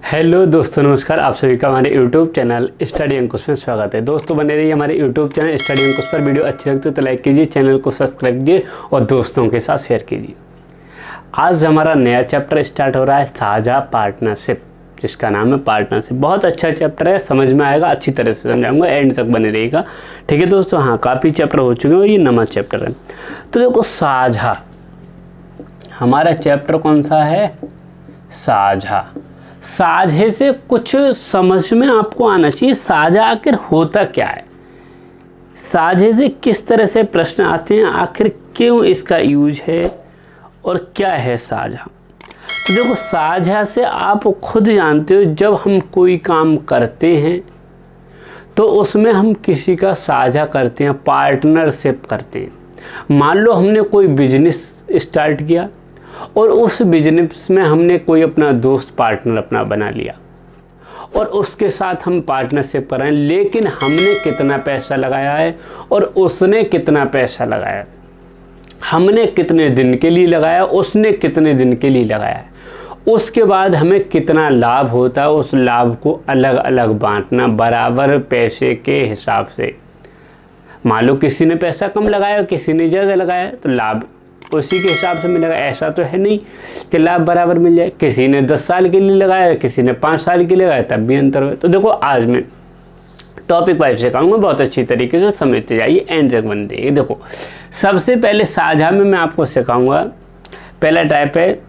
Hello दोस्तों, नमस्कार। आप सभी का हमारे यूट्यूब चैनल स्टडी अंकुश में स्वागत है। दोस्तों बने रहिए हमारे यूट्यूब चैनल स्टडी अंकुश पर। वीडियो अच्छी लगती है तो लाइक कीजिए, चैनल को सब्सक्राइब कीजिए और दोस्तों के साथ शेयर कीजिए। आज हमारा नया चैप्टर स्टार्ट हो रहा है, साझा पार्टनरशिप, जिसका नाम है पार्टनरशिप। बहुत अच्छा चैप्टर है, समझ में आएगा, अच्छी तरह से समझाऊंगा, एंड तक बने रहिएगा। ठीक है दोस्तों। हाँ, काफ़ी चैप्टर हो चुके हैं और ये नया चैप्टर है। तो देखो, साझा, हमारा चैप्टर कौन सा है? साझा। साझे से कुछ समझ में आपको आना चाहिए, साझा आखिर होता क्या है, साझे से किस तरह से प्रश्न आते हैं, आखिर क्यों इसका यूज है और क्या है साझा। तो देखो, साझा से आप खुद जानते हो, जब हम कोई काम करते हैं तो उसमें हम किसी का साझा करते हैं, पार्टनरशिप करते हैं। मान लो हमने कोई बिजनेस स्टार्ट किया और उस बिजनेस में हमने कोई अपना दोस्त पार्टनर अपना बना लिया और उसके साथ हम पार्टनरशिप कर रहे हैं, लेकिन हमने कितना पैसा लगाया है और उसने कितना पैसा लगाया, हमने कितने दिन के लिए लगाया, उसने कितने दिन के लिए लगाया है, उसके बाद हमें कितना लाभ होता है, उस लाभ को अलग अलग बांटना बराबर पैसे के हिसाब से। मान लो किसी ने पैसा कम लगाया और किसी ने ज़्यादा लगाया तो लाभ उसी के हिसाब से मिलेगा। ऐसा तो है नहीं कि लाभ बराबर मिल जाए। किसी ने 10 साल के लिए लगाया, किसी ने 5 साल के लिए लगाया, तब भी अंतर हो। तो देखो, आज मैं टॉपिक वाइज सिखाऊंगा, बहुत अच्छी तरीके से समझते जाइए, एंड तक बन रही है। देखो, सबसे पहले साझा में मैं आपको सिखाऊंगा, पहला टाइप है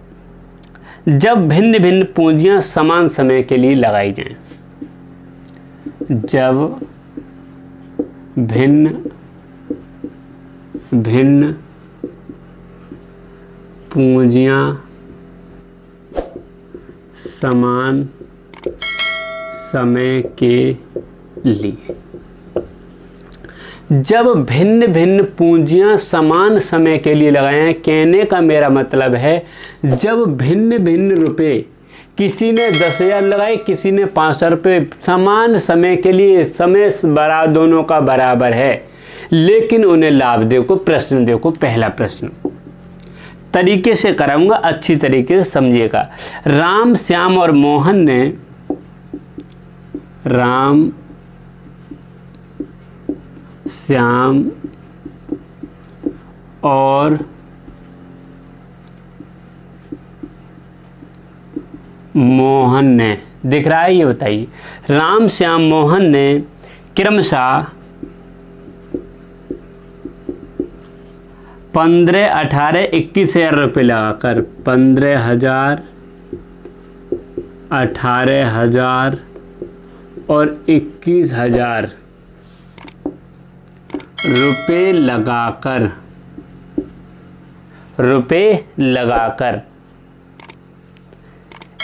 जब भिन्न भिन्न पूंजियां समान समय के लिए लगाई जाएं। जब भिन्न भिन्न पूंजियां समान समय के लिए, जब भिन्न भिन्न पूंजियां समान समय के लिए लगाएं, कहने का मेरा मतलब है जब भिन्न भिन्न रुपए, किसी ने 10,000 लगाए, किसी ने 500 रुपये, समान समय के लिए, समय दोनों का बराबर है, लेकिन उन्हें लाभ देखो, प्रश्न देखो, पहला प्रश्न तरीके से कराऊंगा, अच्छी तरीके से समझिएगा। राम, श्याम और मोहन ने, राम, श्याम और मोहन ने, दिख रहा है ये बताइए, राम, श्याम, मोहन ने क्रमशः 15, 18, 21,000 रुपये लगाकर 15,000, 18,000 और 21,000 रुपये लगाकर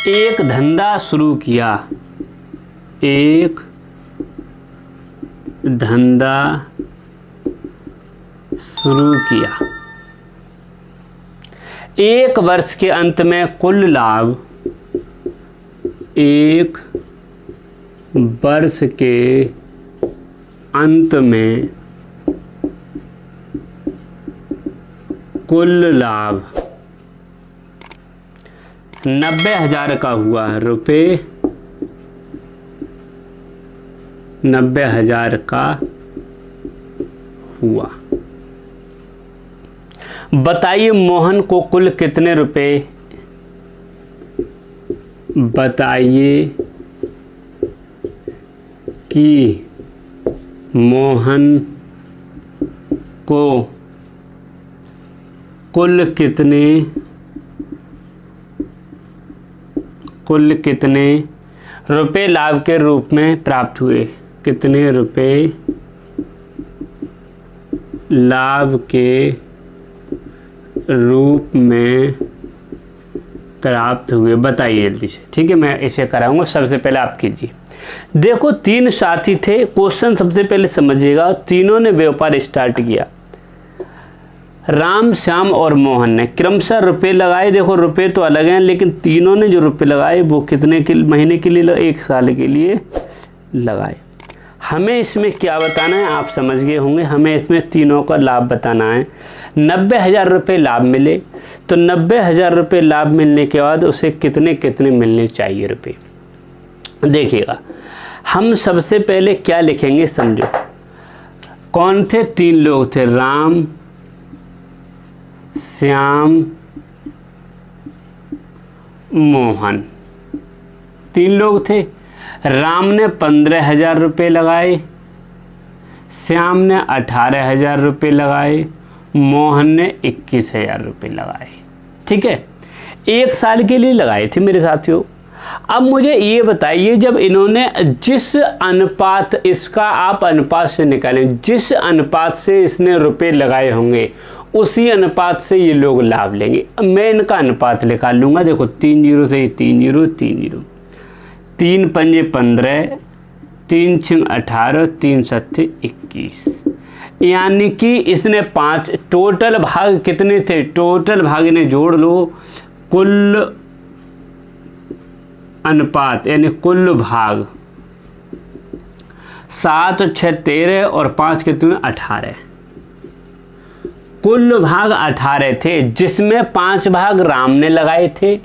एक धंधा शुरू किया, एक धंधा शुरू किया। एक वर्ष के अंत में कुल लाभ, एक वर्ष के अंत में कुल लाभ 90,000 का हुआ, रुपये 90,000 का हुआ। बताइए मोहन को कुल कितने रुपए, बताइए कि मोहन को कुल कितने रुपए लाभ के रूप में प्राप्त हुए, कितने रुपए लाभ के रूप में प्राप्त हुए, बताइए जल्दी से। ठीक है, मैं इसे कराऊंगा, सबसे पहले आप कीजिए। देखो, 3 साथी थे, क्वेश्चन सबसे पहले समझिएगा। तीनों ने व्यापार स्टार्ट किया, राम, श्याम और मोहन ने क्रमशः रुपए लगाए। देखो, रुपए तो अलग हैं, लेकिन तीनों ने जो रुपए लगाए वो कितने के महीने के लिए, 1 साल के लिए लगाए। हमें इसमें क्या बताना है आप समझ गए होंगे। हमें इसमें तीनों का लाभ बताना है। 90,000 रुपये लाभ मिले तो 90,000 रुपये लाभ मिलने के बाद उसे कितने कितने मिलने चाहिए रुपये। देखिएगा, हम सबसे पहले क्या लिखेंगे समझो। कौन थे? 3 लोग थे, राम, श्याम, मोहन। 3 लोग थे। राम ने 15,000 रुपये लगाए, श्याम ने 18,000 रुपये लगाए, मोहन ने 21,000 रुपये लगाए। ठीक है, 1 साल के लिए लगाए थे मेरे साथियों। अब मुझे ये बताइए, जब इन्होंने जिस अनुपात, इसका आप अनुपात से निकालें, जिस अनुपात से इसने रुपए लगाए होंगे उसी अनुपात से ये लोग लाभ लेंगे। अब मैं इनका अनुपात निकाल लूँगा। देखो 3 0 से 3 0 3 0, 3 पंजे 15, 3 6 18, 3 7 21, यानी कि इसने 5, टोटल भाग कितने थे? टोटल भाग इन्हें जोड़ लो, कुल अनुपात यानी कुल भाग 7 और 6 13 और 5 कितने? 18। कुल भाग 18 थे, जिसमें 5 भाग राम ने लगाए थे,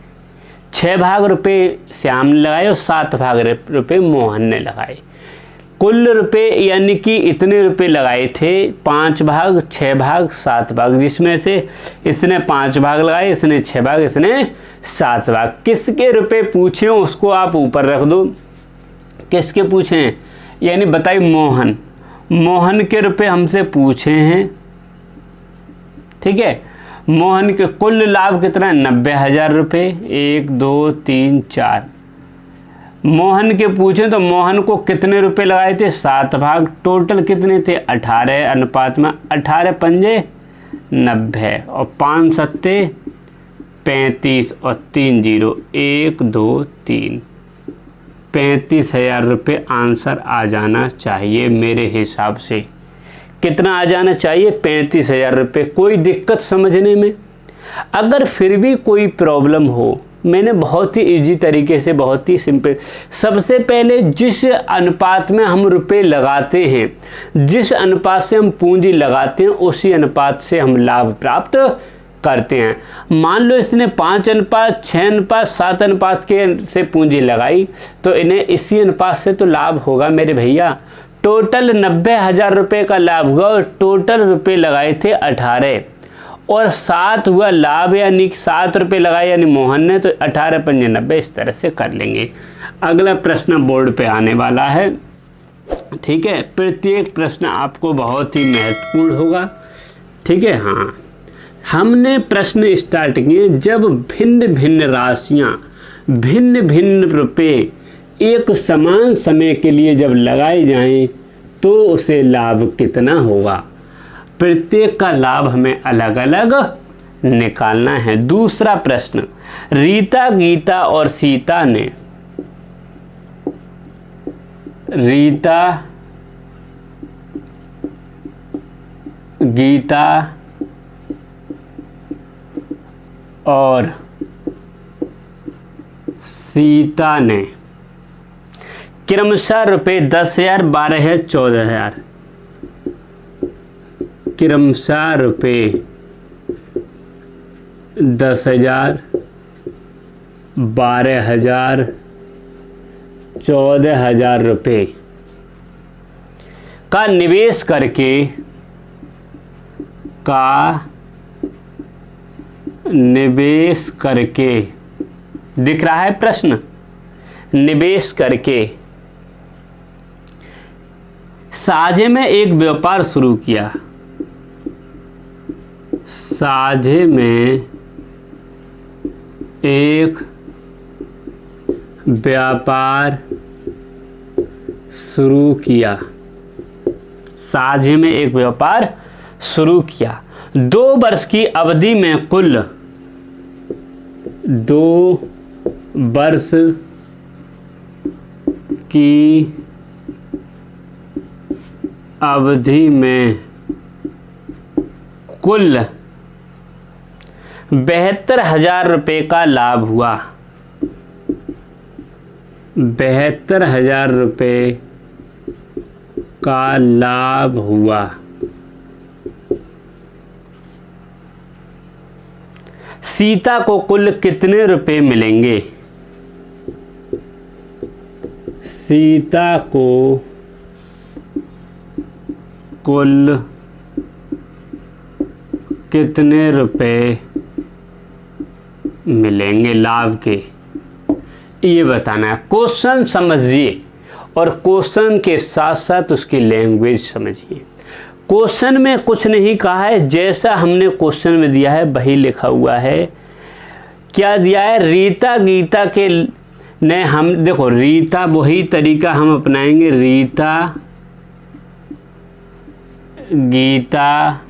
6 भाग रुपए श्याम ने लगाए और 7 भाग रुपए मोहन ने लगाए। कुल रुपए यानी कि इतने रुपए लगाए थे, 5 भाग, 6 भाग, 7 भाग, जिसमें से इसने 5 भाग लगाए, इसने 6 भाग, इसने 7 भाग। किसके रुपए पूछे उसको आप ऊपर रख दो। किसके पूछे हैं? यानी बताइए, मोहन के रुपए हमसे पूछे हैं। ठीक है, मोहन के कुल लाभ कितना है? 90,000 रुपये। 1 2 3 4, मोहन के पूछे तो मोहन को कितने रुपए लगाए थे? 7 भाग। टोटल कितने थे? 18 अनुपात में 18 पंजे 90 और 5 सत्ते 35 और 3 0, 1 2 3, 35,000 रुपये आंसर आ जाना चाहिए मेरे हिसाब से। कितना आ जाना चाहिए? 35,000 रुपये। कोई दिक्कत समझने में? अगर फिर भी कोई प्रॉब्लम हो, मैंने बहुत ही इजी तरीके से, बहुत ही सिंपल, सबसे पहले जिस अनुपात में हम रुपए लगाते हैं, जिस अनुपात से हम पूंजी लगाते हैं, उसी अनुपात से हम लाभ प्राप्त करते हैं। मान लो इसने 5 अनुपात, 6 अनुपात, 7 अनुपात के से पूंजी लगाई, तो इन्हें इसी अनुपात से तो लाभ होगा मेरे भैया। टोटल 90,000 रुपये का लाभ हुआ और टोटल रुपए लगाए थे 18 और 7 हुआ लाभ, यानी 7 रुपये लगाए यानी मोहन ने, तो 18 पंजे 90, इस तरह से कर लेंगे। अगला प्रश्न बोर्ड पे आने वाला है। ठीक है, प्रत्येक प्रश्न आपको बहुत ही महत्वपूर्ण होगा। ठीक है, हाँ, हमने प्रश्न स्टार्ट किए, जब भिन्न भिन्न राशियां, भिन्न भिन्न रुपए एक समान समय के लिए जब लगाए जाएं तो उसे लाभ कितना होगा। प्रत्येक का लाभ हमें अलग अलग निकालना है। दूसरा प्रश्न, रीता, गीता और सीता ने, रीता, गीता और सीता ने क्रमशः रुपये 10,000, 12,000, 14,000, क्रमशः रुपये 10,000, 12,000, 14,000 रुपये का निवेश करके, दिख रहा है प्रश्न, निवेश करके साझे में एक व्यापार शुरू किया। साझे में एक व्यापार शुरू किया। साझे में एक व्यापार शुरू किया। 2 वर्ष की अवधि में कुल 2 वर्ष की अवधि में कुल 72,000 रुपये का लाभ हुआ। 72,000 रुपये का लाभ हुआ। सीता को कुल कितने रुपए मिलेंगे? सीता को कुल कितने रुपए मिलेंगे लाभ के, ये बताना है। क्वेश्चन समझिए और क्वेश्चन के साथ साथ उसकी लैंग्वेज समझिए। क्वेश्चन में कुछ नहीं कहा है, जैसा हमने क्वेश्चन में दिया है वही लिखा हुआ है। क्या दिया है? रीता गीता के ने हम देखो, रीता वही तरीका हम अपनाएंगे। रीता गीता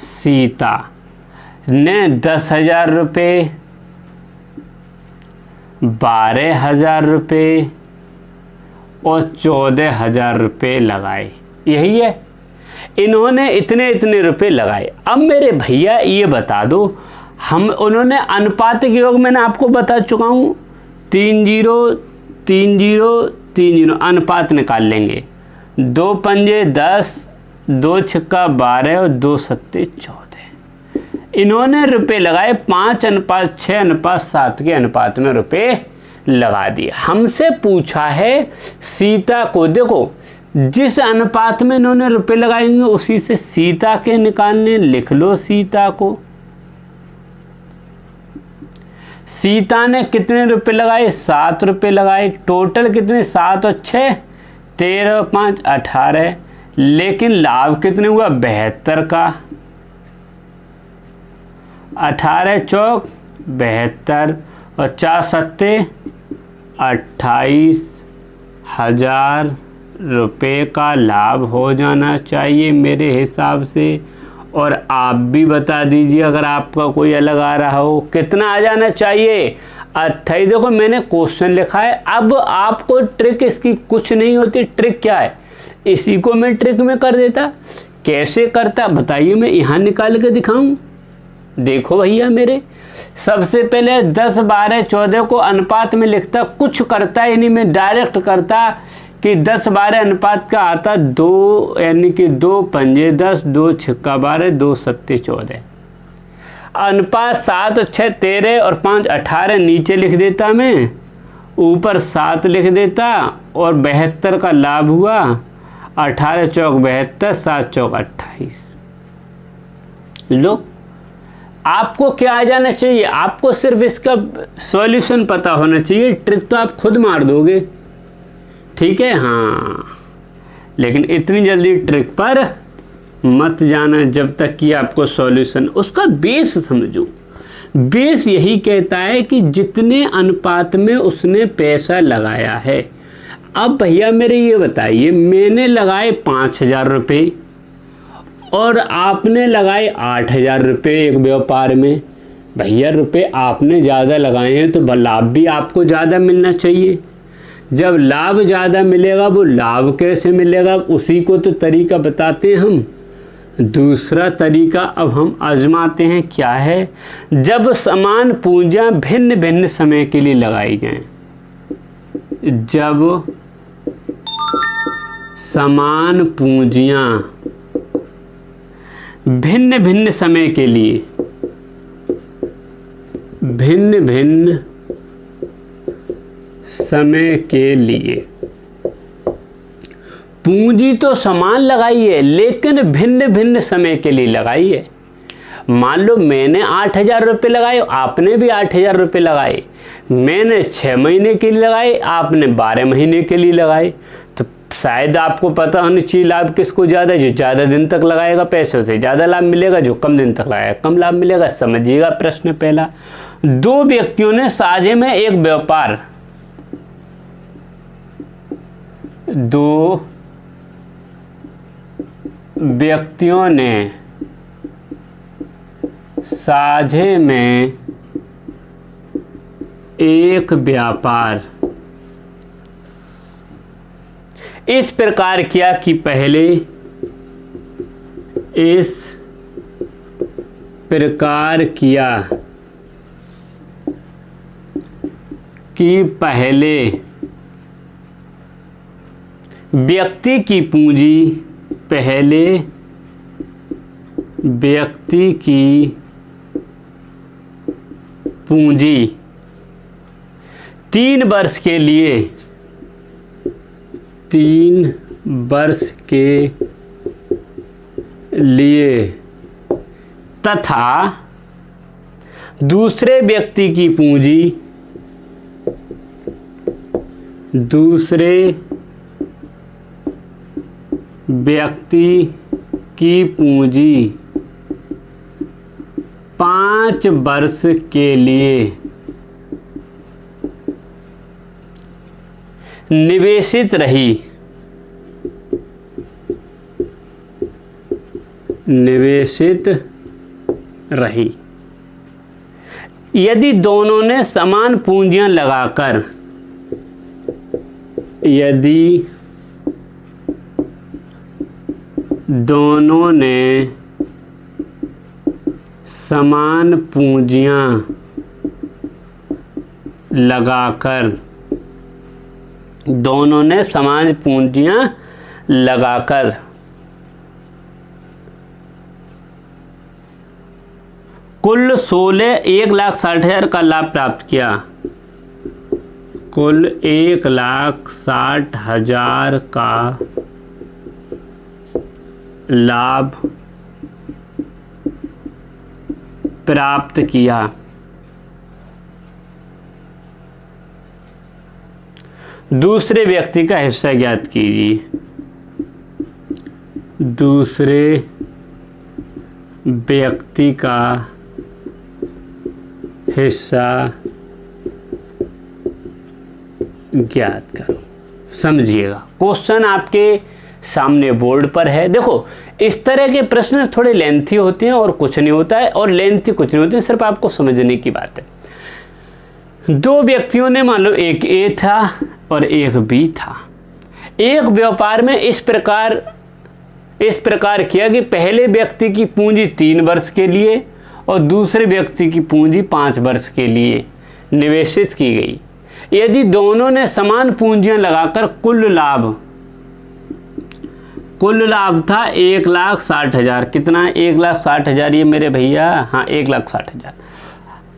सीता ने 10,000 रुपये, 12,000 रुपये और 14,000 रुपये लगाए। यही है, इन्होंने इतने इतने रुपये लगाए। अब मेरे भैया ये बता दो, उन्होंने अनुपातिक योग मैंने आपको बता चुका हूँ, 3-0 3-0 3-0 अनुपात निकाल लेंगे। 2 पंजे 10, 2 छक्का 12 और 2 सत्ते 14। इन्होंने रुपए लगाए 5:6:7 के अनुपात में रुपए लगा दिए। हमसे पूछा है सीता को, देखो जिस अनुपात में इन्होंने रुपए लगाएंगे उसी से सीता के निकालने। लिख लो सीता को। सीता ने कितने रुपए लगाए? 7 रुपए लगाए। टोटल कितने? 7 और 6 13 और 5 18। लेकिन लाभ कितने हुआ? 72 का। 18 चौक 72 और 4 सत्ते 28,000 रुपये का लाभ हो जाना चाहिए मेरे हिसाब से। और आप भी बता दीजिए अगर आपका कोई अलग आ रहा हो, कितना आ जाना चाहिए? 28। देखो मैंने क्वेश्चन लिखा है, अब आपको ट्रिक इसकी कुछ नहीं होती। ट्रिक क्या है? इसी को मैं ट्रिक में कर देता। कैसे करता बताइए, मैं यहाँ निकाल के दिखाऊं। देखो भैया मेरे, सबसे पहले 10 12 14 को अनुपात में लिखता, कुछ करता ही नहीं, मैं डायरेक्ट करता कि 10 12 अनुपात का आता 2, यानी कि 2 पंजे 10, 2 छक्का 12, 2 सत्ते 14। अनुपात 7 और 6 13 और 5 18 नीचे लिख देता मैं, ऊपर 7 लिख देता और 72 का लाभ हुआ। 18 चौक 72, 7 चौक 28। लो, आपको क्या आ जाना चाहिए? आपको सिर्फ इसका सॉल्यूशन पता होना चाहिए। ट्रिक तो आप खुद मार दोगे, ठीक है। हाँ, लेकिन इतनी जल्दी ट्रिक पर मत जाना जब तक कि आपको सॉल्यूशन, उसका बेस समझो। बेस यही कहता है कि जितने अनुपात में उसने पैसा लगाया है। अब भैया मेरे ये बताइए, मैंने लगाए 5,000 रुपये और आपने लगाए 8,000 रुपये एक व्यापार में। भैया रुपये आपने ज़्यादा लगाए हैं तो लाभ भी आपको ज़्यादा मिलना चाहिए। जब लाभ ज़्यादा मिलेगा, वो लाभ कैसे मिलेगा? उसी को तो तरीका बताते हैं हम। दूसरा तरीका अब हम आजमाते हैं। क्या है? जब समान पूंजियाँ भिन्न भिन्न समय के लिए लगाई जाएं, जब समान पूंजियाँ भिन्न भिन्न समय के लिए, भिन्न भिन्न समय के लिए पूंजी तो समान लगाई है लेकिन भिन्न भिन्न समय के लिए लगाई है। मान लो मैंने 8,000 रुपये लगाए, आपने भी 8,000 रुपये लगाए। मैंने 6 महीने के लिए लगाए, आपने 12 महीने के लिए लगाए। तो शायद आपको पता होना चाहिए लाभ किसको ज़्यादा, जो ज़्यादा दिन तक लगाएगा पैसों से ज़्यादा लाभ मिलेगा, जो कम दिन तक लगाएगा कम लाभ मिलेगा। समझिएगा प्रश्न पहला। 2 व्यक्तियों ने साझे में एक व्यापार, 2 व्यक्तियों ने साझे में एक व्यापार इस प्रकार किया कि पहले, इस प्रकार किया कि पहले व्यक्ति की पूंजी, पहले व्यक्ति की पूंजी 3 वर्ष के लिए तथा दूसरे व्यक्ति की पूंजी 5 वर्ष के लिए निवेशित रही। यदि दोनों ने समान पूंजियां लगाकर कुल 1,60,000 का लाभ प्राप्त किया। कुल 1,60,000 का लाभ प्राप्त किया। दूसरे व्यक्ति का हिस्सा ज्ञात कीजिए। दूसरे व्यक्ति का हिस्सा ज्ञात करो। समझिएगा, क्वेश्चन आपके सामने बोर्ड पर है। देखो, इस तरह के प्रश्न थोड़े लेंथी होते हैं और कुछ नहीं होता है, और लेंथी कुछ नहीं होते हैं, सिर्फ आपको समझने की बात है। 2 व्यक्तियों ने, मान लो एक ए था और एक बी था। एक व्यापार में इस प्रकार किया कि पहले व्यक्ति की पूंजी 3 वर्ष के लिए और दूसरे व्यक्ति की पूंजी 5 वर्ष के लिए निवेशित की गई। यदि दोनों ने समान पूंजियां लगाकर कुल लाभ था 1,60,000। कितना? 1,60,000। ये मेरे भैया, हाँ 1,60,000।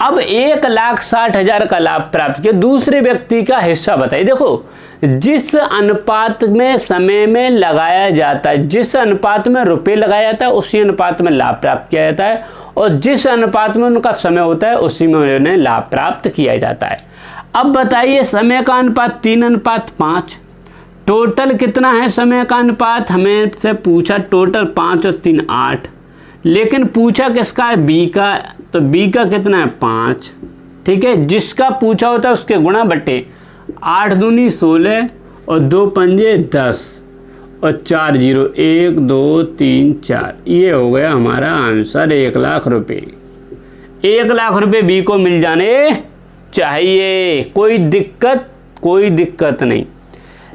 अब 1,60,000 का लाभ प्राप्त किया। दूसरे व्यक्ति का हिस्सा बताइए। देखो, जिस अनुपात में समय में लगाया जाता है, जिस अनुपात में रुपए लगाया जाता है, उसी अनुपात में लाभ प्राप्त किया जाता है, और जिस अनुपात में उनका समय होता है उसी में उन्हें लाभ प्राप्त किया जाता है। अब बताइए, समय का अनुपात 3:5। टोटल कितना है समय का अनुपात? हमें से पूछा टोटल 5 और 3 8, लेकिन पूछा किसका है? बी का। तो बी का कितना है? 5। ठीक है, जिसका पूछा होता है उसके गुणा बटे 8 दूनी 16 और 2 पंजे 10 और 4 0 1 2 3 4। ये हो गया हमारा आंसर 1,00,000 रुपये। 1,00,000 रुपये बी को मिल जाने चाहिए। कोई दिक्कत नहीं।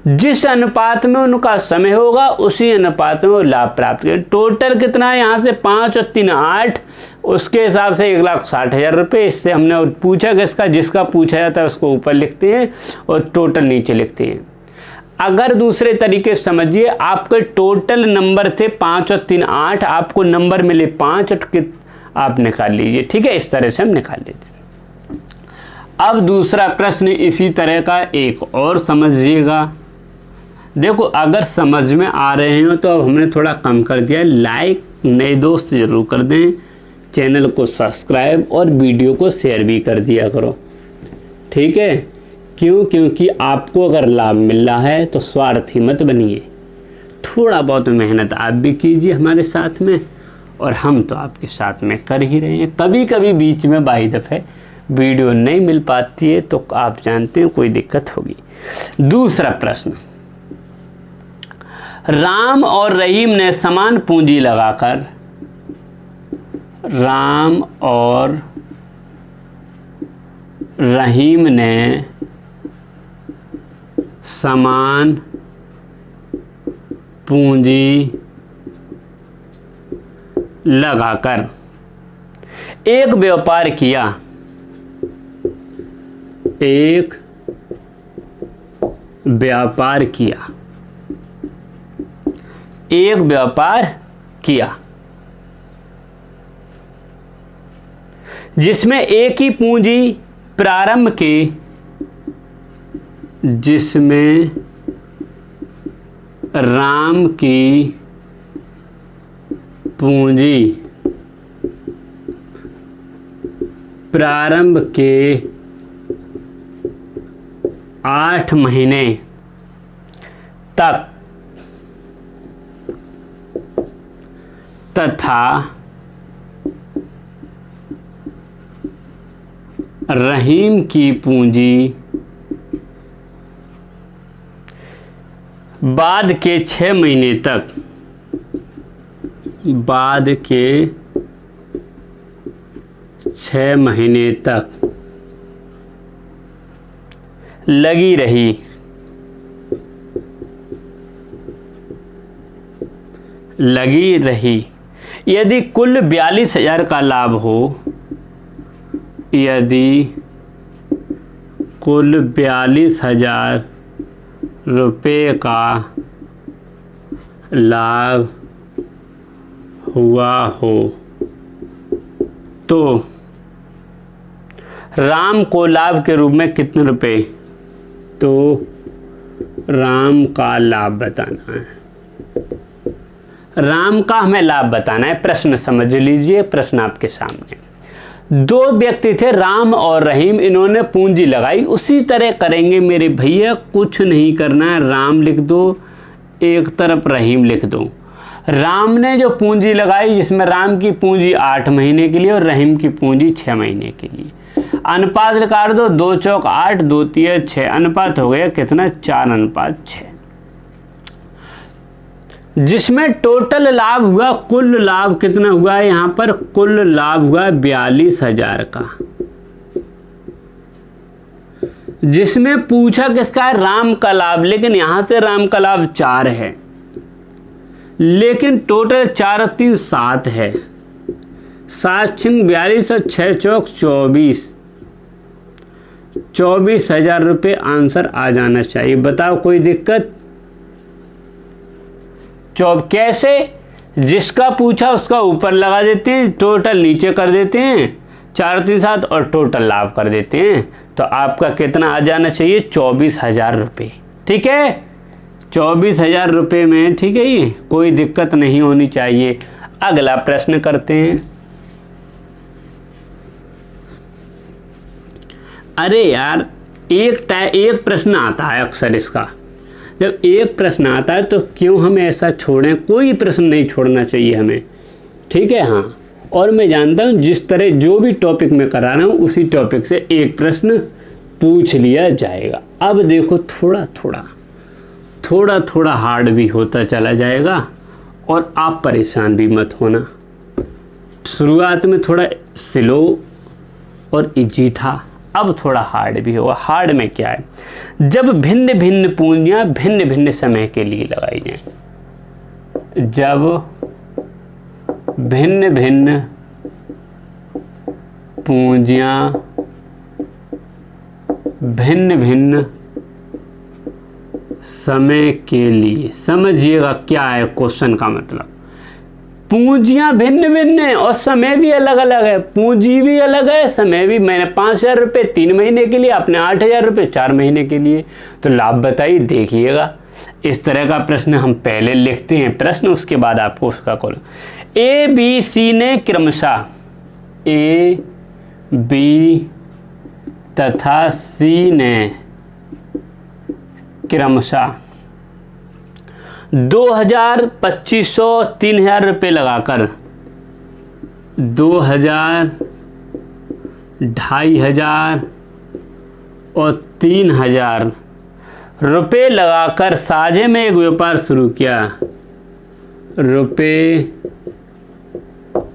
जिस अनुपात में उनका समय होगा उसी अनुपात में वो लाभ प्राप्त करें। टोटल कितना है? यहाँ से 5 और 3 8, उसके हिसाब से 1,60,000 रुपये। इससे हमने पूछा किसका? जिसका पूछा जाता है उसको ऊपर लिखते हैं और टोटल नीचे लिखते हैं। अगर दूसरे तरीके से समझिए, आपके टोटल नंबर थे 5 और 3 8, आपको नंबर मिले 5 और आप निकाल लीजिए। ठीक है, इस तरह से हम निकाल लेते हैं। अब दूसरा प्रश्न इसी तरह का एक और समझिएगा। देखो, अगर समझ में आ रहे हो तो अब हमने थोड़ा कम कर दिया है। लाइक नए दोस्त जरूर कर दें, चैनल को सब्सक्राइब और वीडियो को शेयर भी कर दिया करो। ठीक है, क्योंकि आपको अगर लाभ मिल रहा है तो स्वार्थी मत बनिए। थोड़ा बहुत मेहनत आप भी कीजिए हमारे साथ में, और हम तो आपके साथ में कर ही रहे हैं। कभी कभी बीच में बाई दफ़े वीडियो नहीं मिल पाती है तो आप जानते हैं कोई दिक्कत होगी। दूसरा प्रश्न, राम और रहीम ने समान पूंजी लगाकर समान पूंजी लगाकर एक व्यापार किया। जिसमें एक ही पूंजी प्रारंभ के जिसमें राम की पूंजी प्रारंभ के 8 महीने तक तथा रहीम की पूंजी बाद के 6 महीने तक लगी रही यदि कुल 42,000 का लाभ हो, यदि कुल 42,000 रुपये का लाभ हुआ हो तो राम को लाभ के रूप में कितने रुपए, तो राम का लाभ बताना है। राम का हमें लाभ बताना है। प्रश्न समझ लीजिए, प्रश्न आपके सामने। 2 व्यक्ति थे, राम और रहीम, इन्होंने पूंजी लगाई। उसी तरह करेंगे मेरे भैया, कुछ नहीं करना है। राम लिख दो, एक तरफ रहीम लिख दो। राम ने जो पूंजी लगाई, जिसमें राम की पूंजी 8 महीने के लिए और रहीम की पूंजी 6 महीने के लिए, अनुपात निकाल दो। 2 चौक 8, 2 तिया 6, अनुपात हो गया कितना, 4:6। जिसमें टोटल लाभ हुआ, कुल लाभ कितना हुआ है यहाँ पर, कुल लाभ हुआ 42,000 का। जिसमें पूछा किसका है, राम का लाभ, लेकिन यहां से राम का लाभ 4 है, लेकिन टोटल 4 और 3 7 है। 7 छिंग 42 और 6 चौक 24,000 रुपये आंसर आ जाना चाहिए। बताओ कोई दिक्कत? कैसे? जिसका पूछा उसका ऊपर लगा देते हैं, टोटल नीचे कर देते हैं, 4 3 7 और टोटल लाभ कर देते हैं। तो आपका कितना आ जाना चाहिए, 24,000 रुपये। ठीक है, 24,000 रुपये में, ठीक है, ये कोई दिक्कत नहीं होनी चाहिए। अगला प्रश्न करते हैं। अरे यार, एक प्रश्न आता है अक्सर इसका। जब एक प्रश्न आता है तो क्यों हम ऐसा छोड़ें? कोई प्रश्न नहीं छोड़ना चाहिए हमें, ठीक है। हाँ, और मैं जानता हूँ जिस तरह जो भी टॉपिक मैं करा रहा हूँ उसी टॉपिक से एक प्रश्न पूछ लिया जाएगा। अब देखो, थोड़ा थोड़ा हार्ड भी होता चला जाएगा और आप परेशान भी मत होना। शुरुआत में थोड़ा स्लो और इजी था, अब थोड़ा हार्ड भी होगा। हार्ड में क्या है, जब भिन्न भिन्न पूंजियां भिन्न भिन्न समय के लिए लगाई जाएं, जब भिन्न भिन्न पूंजियां भिन्न भिन्न समय के लिए, समझिएगा क्या है क्वेश्चन का मतलब। पूंजियां भिन्न भिन्न है और समय भी अलग अलग है। पूंजी भी अलग है, समय भी। मैंने 5,000 रुपये 3 महीने के लिए, आपने 8,000 रुपये 4 महीने के लिए। तो लाभ बताइए। देखिएगा, इस तरह का प्रश्न हम पहले लिखते हैं प्रश्न, उसके बाद आपको उसका कॉल। ए बी सी ने क्रमशः, ए बी तथा सी ने क्रमशः 2,000, 2,500, 3,000 रुपये लगाकर 2,000, 2,500 और 3,000 रुपये लगाकर साझे में एक व्यापार शुरू किया। रुपये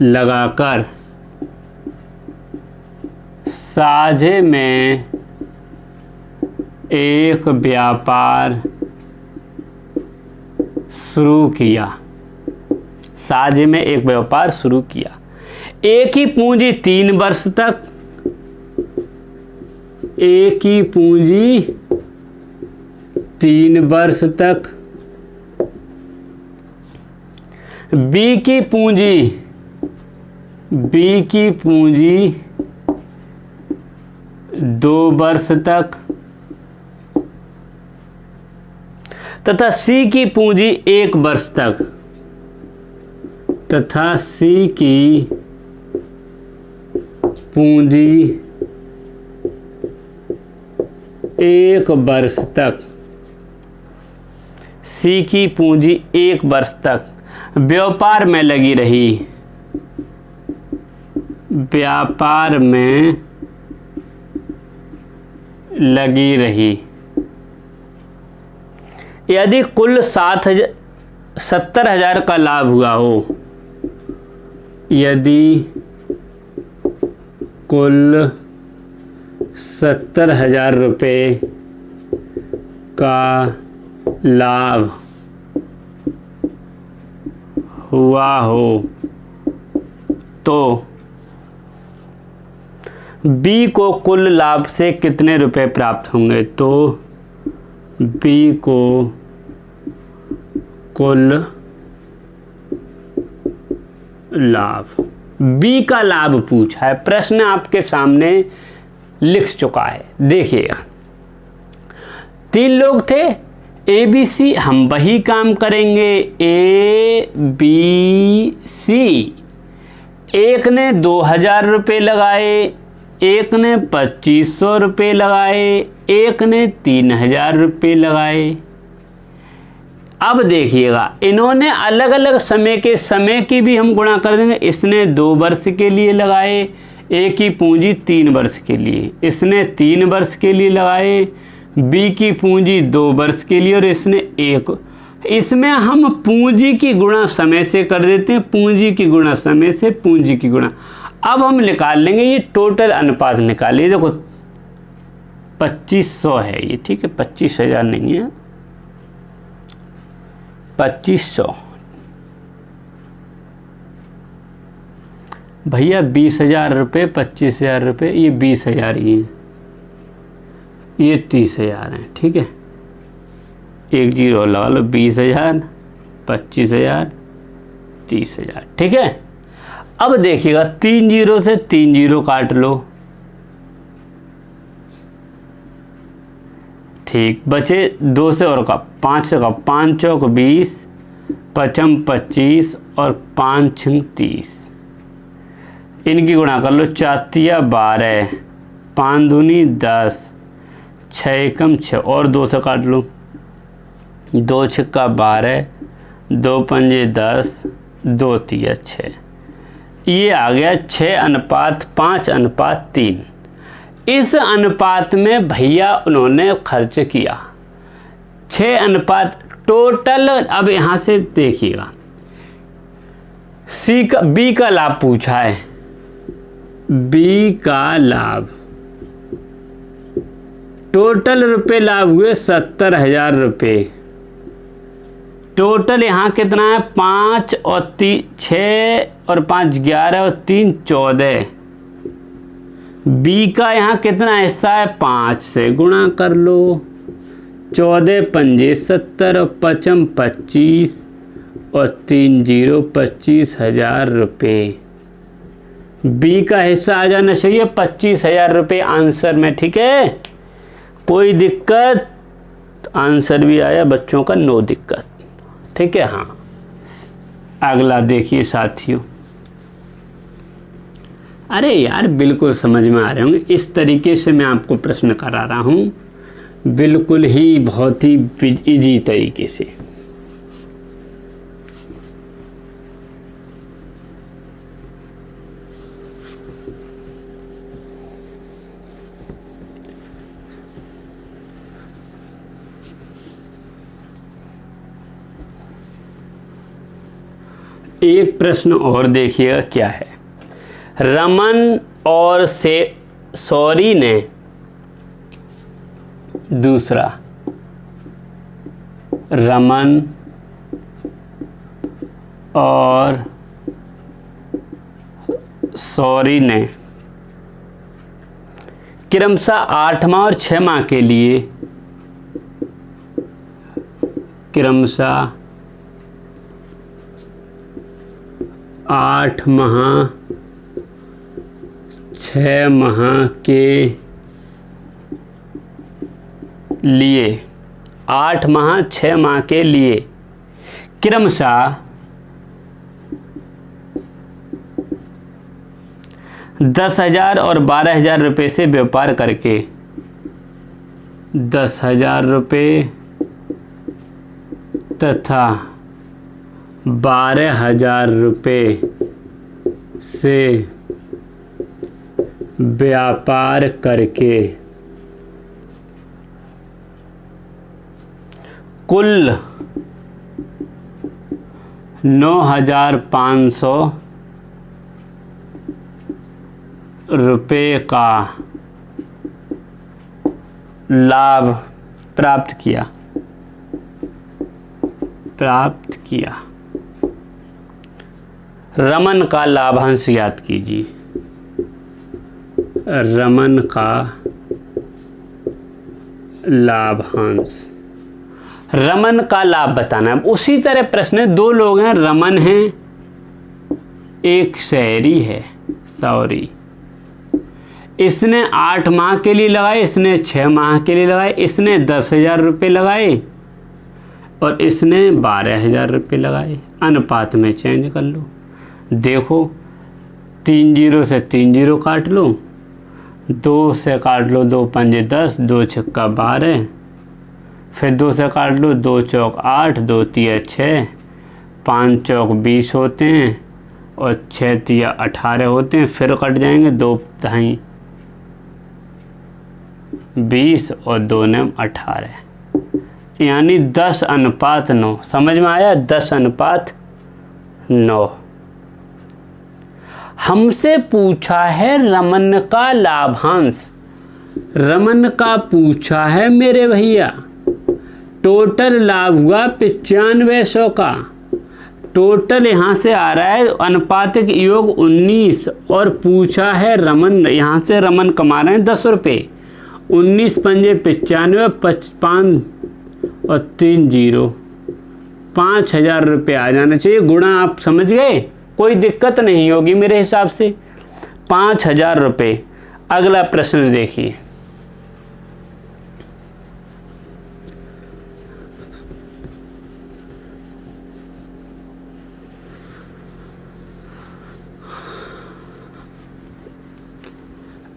लगाकर साझे में एक व्यापार शुरू किया। साझे में एक व्यापार शुरू किया। एक ही पूंजी 3 वर्ष तक, एक ही पूंजी 3 वर्ष तक। बी की पूंजी 2 वर्ष तक। तथा सी की पूंजी 1 वर्ष तक, तथा सी की पूंजी 1 वर्ष तक, सी की पूंजी 1 वर्ष तक व्यापार में लगी रही, व्यापार में लगी रही। यदि कुल 70,000 का लाभ हुआ हो, यदि कुल 70,000 रुपये का लाभ हुआ हो तो बी को कुल लाभ से कितने रुपए प्राप्त होंगे? तो बी को कुल लाभ, बी का लाभ पूछा है, प्रश्न आपके सामने लिख चुका है। देखिएगा, 3 लोग थे ए बी सी, हम वही काम करेंगे। ए बी सी, एक ने 2,000 रुपये लगाए, एक ने 2,500 रुपये लगाए, एक ने 3,000 रुपये लगाए। अब देखिएगा, इन्होंने अलग अलग समय की भी हम गुणा कर देंगे। इसने 2 वर्ष के लिए लगाए, ए की पूंजी 3 वर्ष के लिए, इसने 3 वर्ष के लिए लगाए, बी की पूंजी 2 वर्ष के लिए और इसने 1। इसमें हम पूंजी की गुणा समय से कर देते हैं, पूंजी की गुणा समय से, पूंजी की गुणा। अब हम निकाल लेंगे, ये टोटल अनुपात निकालिए। देखो 2,500 है ये, ठीक है, 25,000 नहीं है, 2,500। भैया 20,000 रुपये, 25,000 रुपये, ये 20,000 ही है, ये 30,000 है, ठीक है। 1 0 लगा लो, 20,000, 25,000, 30,000, ठीक है। अब देखिएगा, 3 0 से 3 0 काट लो, ठीक, बचे 2 से और का 5 से का 5 चौक 20, 5 25 और 5 6 30। इनकी गुणा कर लो, 4 तिया 12, 5 दूनी 10, 6 एकम 6 और 2 से काट लो, 2 छक्का 12, 2 पंजे 10, 2 तिया 6। ये आ गया 6:5:3। इस अनुपात में भैया उन्होंने खर्च किया 6 अनुपात टोटल। अब यहाँ से देखिएगा, बी का लाभ पूछा है, बी का लाभ, टोटल रुपए लाभ हुए 70,000 रुपये। टोटल यहाँ कितना है? 5 और 6 और 5 11 और 3 14। बी का यहाँ कितना हिस्सा है? 5 से गुणा कर लो, 14 पंजे 70 और 5 25 और 3 0 25,000 रुपये। बी का हिस्सा आ जाना चाहिए 25,000 रुपये आंसर में, ठीक है, कोई दिक्कत? आंसर भी आया बच्चों का, नो दिक्कत, ठीक है। हाँ, अगला देखिए साथियों। अरे यार बिल्कुल समझ में आ रहे होंगे, इस तरीके से मैं आपको प्रश्न करा रहा हूँ, बिल्कुल ही बहुत ही इजी तरीके से। एक प्रश्न और देखिएगा क्या है। रमन और सौरी ने, दूसरा, रमन और सौरी ने क्रमशः 8 माह और 6 माह के लिए, क्रमशः 8 माह 6 माह के लिए 8 माह 6 माह के लिए क्रमशः 10,000 और 12,000 रुपये से व्यापार करके 10,000 रुपये तथा 12,000 रुपये से व्यापार करके कुल 9,500 रुपये का लाभ प्राप्त किया। रमन का लाभांश ज्ञात कीजिए। रमन का लाभांश, रमन का लाभ बताना है। उसी तरह प्रश्न है, 2 लोग हैं, रमन है, एक शहरी है, सॉरी, इसने 8 माह के लिए लगाए, इसने 6 माह के लिए लगाए, इसने 10,000 रुपये लगाए और इसने 12,000 रुपये लगाए। अनुपात में चेंज कर लो। देखो 3 0 से 3 0 काट लो, 2 से काट लो, 2 पंजे 10, 2 छक्का 12, फिर 2 से काट लो, 2 चौक 8, 2 तिया 6, 5 चौक 20 होते हैं और 6 तिया 18 होते हैं। फिर कट जाएंगे, 2 दहाई 20 और 2 ने 18, यानी 10:9। समझ में आया? 10:9। हमसे पूछा है रमन का लाभांश, रमन का पूछा है मेरे भैया। टोटल लाभ हुआ 9500 का। टोटल यहाँ से आ रहा है अनुपातिक योग 19 और पूछा है रमन, यहाँ से रमन कमा रहे हैं 10 रुपये। 19 पंजे 95, 55 और 3 0, 5,000 रुपये आ जाना चाहिए। गुणा आप समझ गए, कोई दिक्कत नहीं होगी मेरे हिसाब से। 5,000 रुपये। अगला प्रश्न देखिए।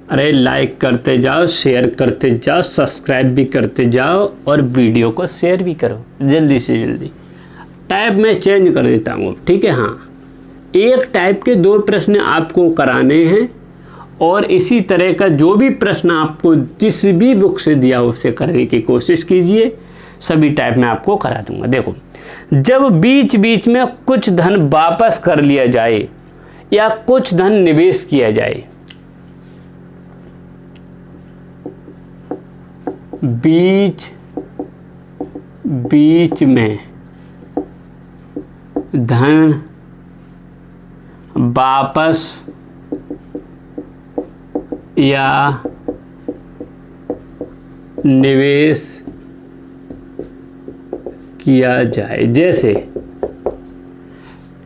अरे लाइक करते जाओ, शेयर करते जाओ, सब्सक्राइब भी करते जाओ और वीडियो को शेयर भी करो जल्दी से जल्दी। टाइप में चेंज कर देता हूँ, ठीक है? हाँ, एक टाइप के 2 प्रश्न आपको कराने हैं और इसी तरह का जो भी प्रश्न आपको जिस भी बुक से दिया हो उसे करने की कोशिश कीजिए। सभी टाइप में आपको करा दूंगा। देखो, जब बीच बीच में कुछ धन वापस कर लिया जाए या कुछ धन निवेश किया जाए, बीच बीच में धन वापस या निवेश किया जाए। जैसे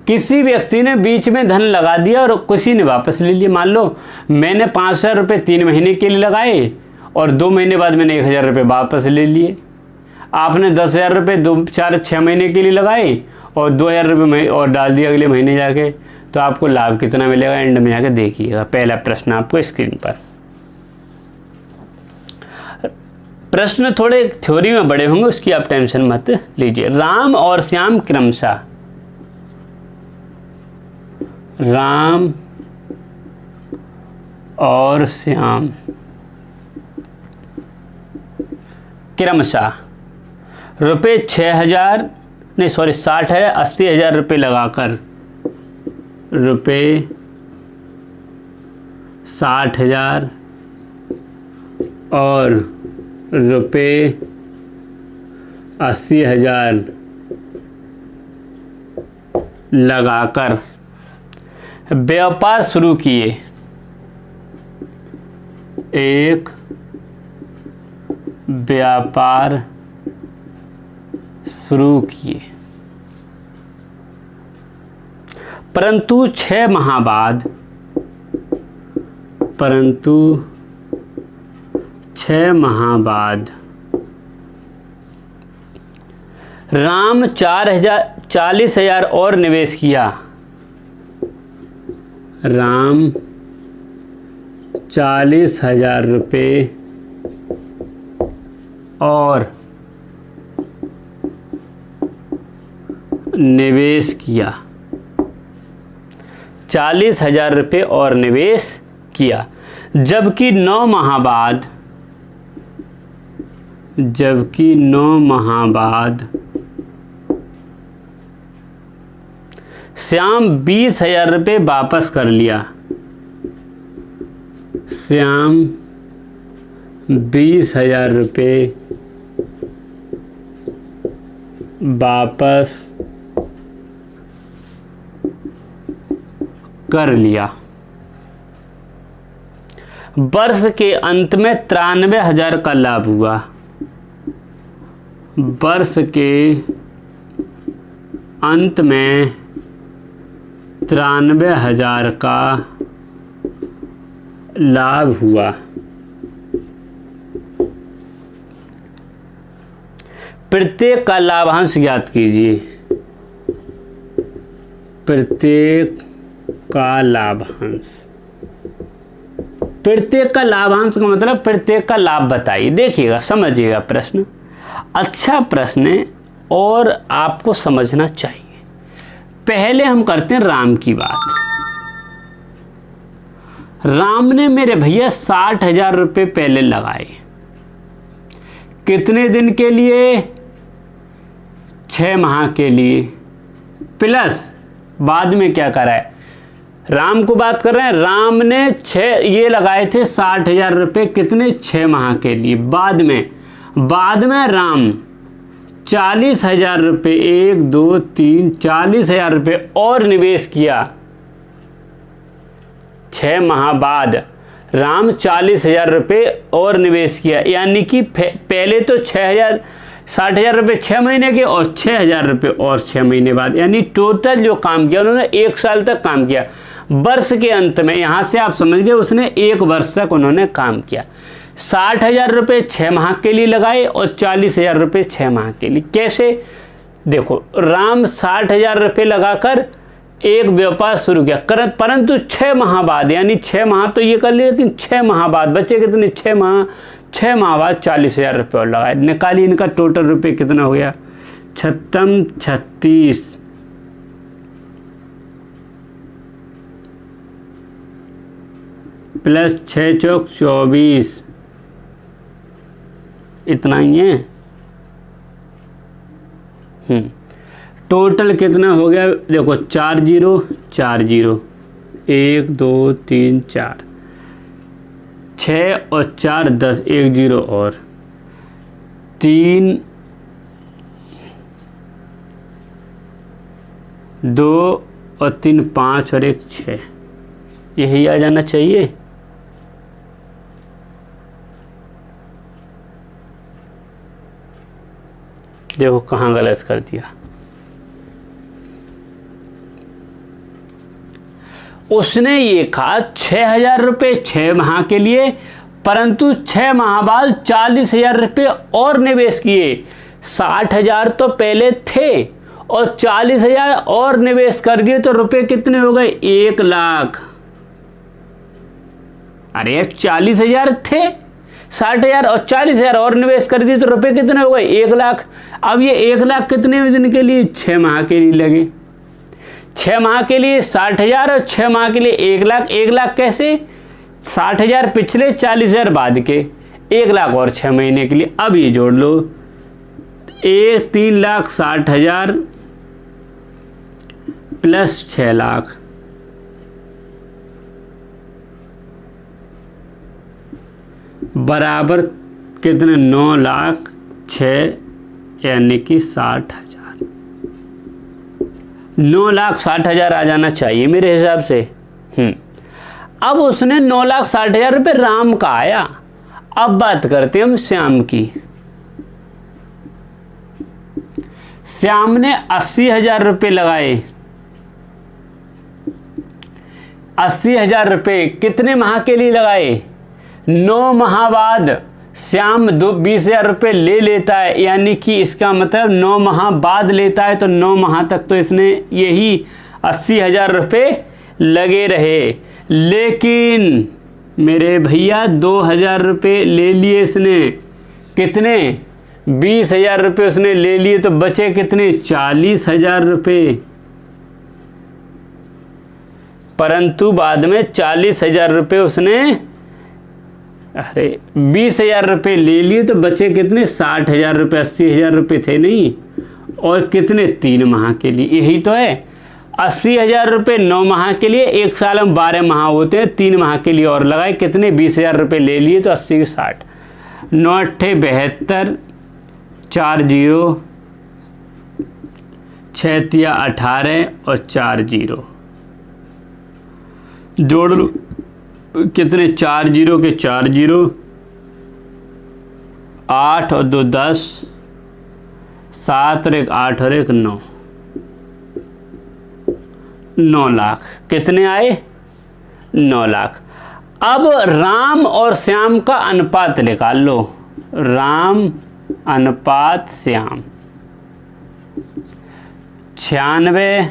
किसी व्यक्ति ने बीच में धन लगा दिया और किसी ने वापस ले लिया। मान लो मैंने 5,000 रुपये 3 महीने के लिए लगाए और 2 महीने बाद मैंने 1,000 रुपये वापस ले लिए। आपने 10,000 रुपये 2-4-6 महीने के लिए लगाए और 2,000 रुपये और डाल दिया अगले महीने जाके, तो आपको लाभ कितना मिलेगा एंड में जाके देखिएगा। पहला प्रश्न आपको स्क्रीन पर। प्रश्न थोड़े थ्योरी में बड़े होंगे, उसकी आप टेंशन मत लीजिए। राम और श्याम क्रमशः, राम और श्याम क्रमशः रुपये 60,000 रुपये लगाकर रुपये 60,000 और रुपये 80,000 लगाकर व्यापार शुरू किए। एक व्यापार शुरू किए, परंतु 6 माह बाद, परंतु 6 माह बाद राम 40,000 और निवेश किया। राम 40,000 रुपये और निवेश किया। 40,000 रुपये और निवेश किया, जबकि 9 माह बाद श्याम 20,000 रुपये वापस कर लिया। श्याम 20,000 रुपये वापस कर लिया। वर्ष के अंत में 93,000 का लाभ हुआ। वर्ष के अंत में 93,000 का लाभ हुआ। प्रत्येक का लाभांश ज्ञात कीजिए। प्रत्येक का लाभांश। प्रत्येक का लाभांश का मतलब प्रत्येक का लाभ बताइए। देखिएगा, समझिएगा, प्रश्न अच्छा प्रश्न है और आपको समझना चाहिए। पहले हम करते हैं राम की बात। राम ने मेरे भैया 60,000 रुपये पहले लगाए। कितने दिन के लिए? 6 माह के लिए। प्लस बाद में क्या करा है, राम को बात कर रहे हैं। राम ने ये लगाए थे 60,000 रुपये, कितने? 6 माह के लिए। बाद में राम 40,000 रुपये, 1 2 3 40,000 रुपये और निवेश किया। 6 माह बाद राम 40,000 रुपये और निवेश किया, यानी कि पहले तो 60,000 रुपये 6 महीने के और 6,000 रुपये और 6 महीने बाद, यानी टोटल जो काम किया उन्होंने 1 साल तक काम किया। वर्ष के अंत में, यहाँ से आप समझ गए, उसने 1 वर्ष तक उन्होंने काम किया। 60,000 रुपये 6 माह के लिए लगाए और 40,000 रुपये 6 माह के लिए। कैसे? देखो, राम 60,000 रुपये लगाकर एक व्यापार शुरू किया, परंतु 6 माह बाद, यानी 6 माह तो ये कर लिए, लेकिन 6 माह बाद बचे कितने? 6 माह बाद 40,000 रुपये और लगाए। निकालिए इनका टोटल रुपये कितना हो गया? 36 प्लस 6 चौक 24, इतना ही है। टोटल कितना हो गया? देखो, 4 0 4 0, 1 2 3 4, 6 और 4 10, 1 0 और 3 2 और 3 5 और 1 6, यही आ जाना चाहिए। देखो कहाँ गलत कर दिया। उसने ये कहा 6,000 रुपये 6 माह के लिए, परंतु 6 माह बाद 40,000 रुपये और निवेश किए। 60,000 तो पहले थे और 40,000 और निवेश कर दिए, तो रुपए कितने हो गए? 1 लाख। अरे 40,000 थे, 60,000 और 40,000 और निवेश कर दिए, तो रुपए कितने हो गए? 1 लाख। अब ये 1 लाख कितने दिन के लिए? 6 माह के लिए लगे। 6 माह के लिए 60,000 और 6 माह के लिए 1 लाख। 1 लाख कैसे? 60,000 पिछले, 40,000 बाद के, 1 लाख और 6 महीने के लिए। अब ये जोड़ लो, 3,60,000 प्लस 6 लाख बराबर कितने? 9 लाख 6, यानी कि 60,000। 9,60,000 आ जाना चाहिए मेरे हिसाब से। अब उसने 9,60,000 रुपये राम का आया। अब बात करते हैं हम श्याम की। श्याम ने 80,000 रुपये लगाए। 80,000 रुपये कितने माह के लिए लगाए? 9 माह बाद श्याम 20,000 रुपये ले लेता है, यानी कि इसका मतलब 9 माह बाद लेता है, तो 9 माह तक तो इसने यही 80,000 रुपये लगे रहे। लेकिन मेरे भैया 2,000 रुपये ले लिए इसने, कितने 20,000 रुपये उसने ले लिए, तो बचे कितने 40,000 रुपये। परंतु बाद में 40,000 रुपये उसने 20,000 रुपये ले लिए, तो बचे कितने 60,000 रुपये, 80,000 रुपये थे नहीं, और कितने 3 माह के लिए, यही तो है। 80,000 रुपये 9 माह के लिए, 1 साल में 12 माह होते हैं, 3 माह के लिए और लगाए, कितने 20,000 रुपये ले लिए, तो 80 के 60, 9 8 72, 4 0, 6 3 18 और 4 0 जोड़ लो, कितने 4 0 के 4 0, 8 और 2 10, 7 और 1 8 और 1 9, 9 लाख कितने आए 9 लाख। अब राम और श्याम का अनुपात निकाल लो, राम अनुपात श्याम 96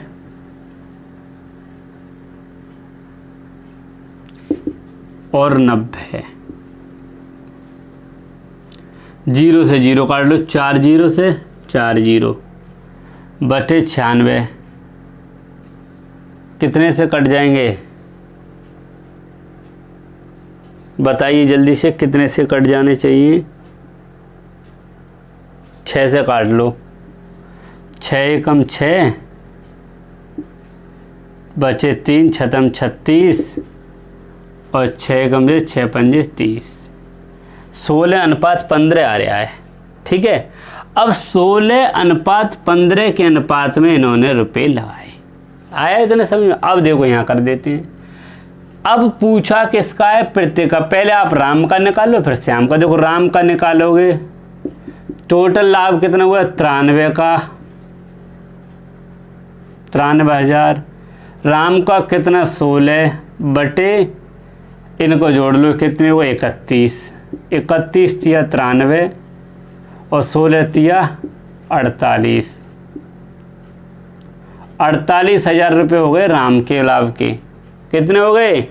और 90, 0 से 0 काट लो, 4 0 से 4 0 बटे 96, कितने से कट जाएंगे बताइए जल्दी से, कितने से कट जाने चाहिए। 6 से काट लो, 6 एकम 6, बचे 3, 6 36 और 6 एकम 6 पंजे 30, 16:15 आ रहा है। ठीक है, अब 16:15 के अनुपात में इन्होंने रुपए लगाए, आया इतने समझ में। अब देखो यहाँ कर देते हैं, अब पूछा किसका है प्रत्येक का, पहले आप राम का निकालो फिर श्याम का। देखो राम का निकालोगे, टोटल लाभ कितना हुआ 93 का, 93,000। राम का कितना 16 बटे, इनको जोड़ लो, कितने हुए 31, 31 तिया 93 और 16 तिया 48, 48,000 रुपये हो गए राम के लाभ के। कितने हो गए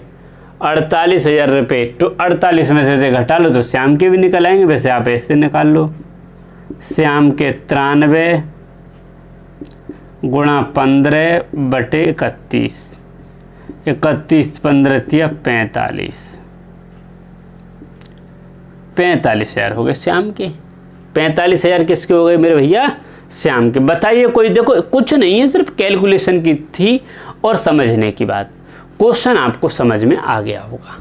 48,000 रुपये। तो 48 में से घटा लो तो श्याम के भी निकल आएंगे, वैसे आप ऐसे निकाल लो, श्याम के 93 गुणा 15 बटे 31, 31 15 तिया 45, 45,000 हो गए श्याम के। 45,000 किसके हो गए मेरे भैया श्याम के। बताइए कोई, देखो कुछ नहीं है, सिर्फ कैलकुलेशन की थी और समझने की बात, क्वेश्चन आपको समझ में आ गया होगा।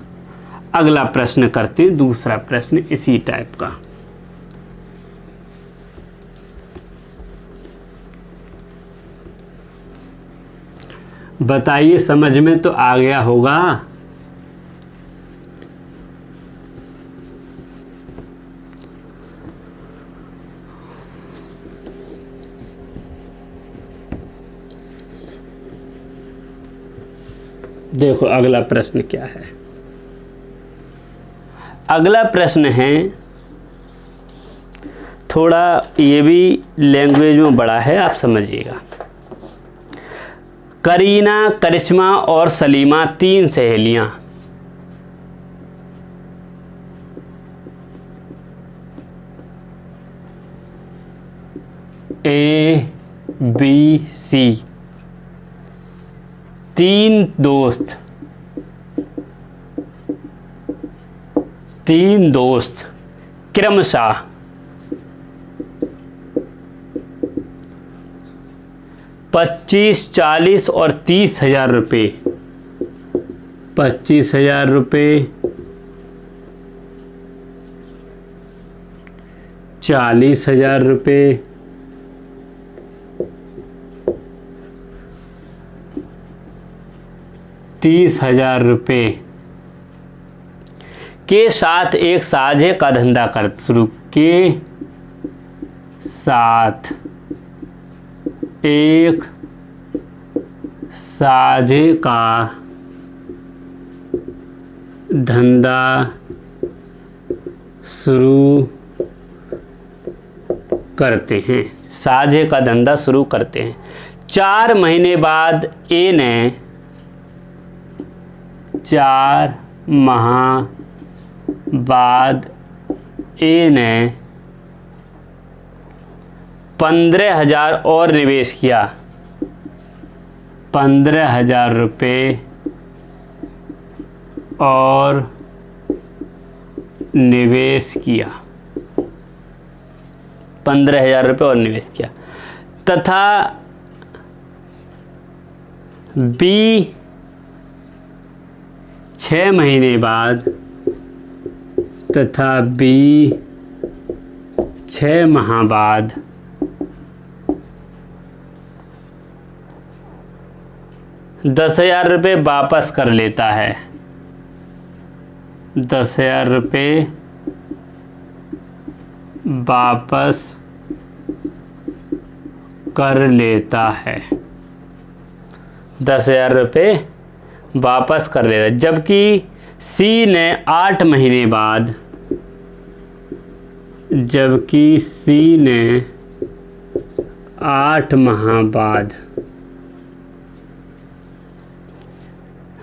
अगला प्रश्न करते हैं, दूसरा प्रश्न इसी टाइप का। बताइए समझ में तो आ गया होगा। देखो अगला प्रश्न क्या है। अगला प्रश्न है, थोड़ा ये भी लैंग्वेज में बड़ा है, आप समझिएगा। करीना, करिश्मा और सलीमा 3 सहेलियां, ए बी सी, 3 दोस्त, 3 दोस्त क्रमशः 25, 40 और 30,000 रुपये, 25,000 रुपये, 40,000 रुपये, 30,000 रुपये के साथ एक साझे का धंधा कर शुरू के साथ एक साझे का धंधा शुरू करते हैं, साझे का धंधा शुरू करते हैं। 4 महीने बाद ए ने 4 माह बाद ए ने 15,000 और निवेश किया, 15,000 रुपये और निवेश किया, 15,000 रुपये और निवेश किया, तथा बी 6 महीने बाद, तथा बी 6 माह बाद 10,000 रुपये वापस कर लेता है, 10,000 रुपये वापस कर लेता है, 10,000 रुपये वापस कर लेता है। जबकि सी ने 8 महीने बाद, जबकि सी ने 8 माह बाद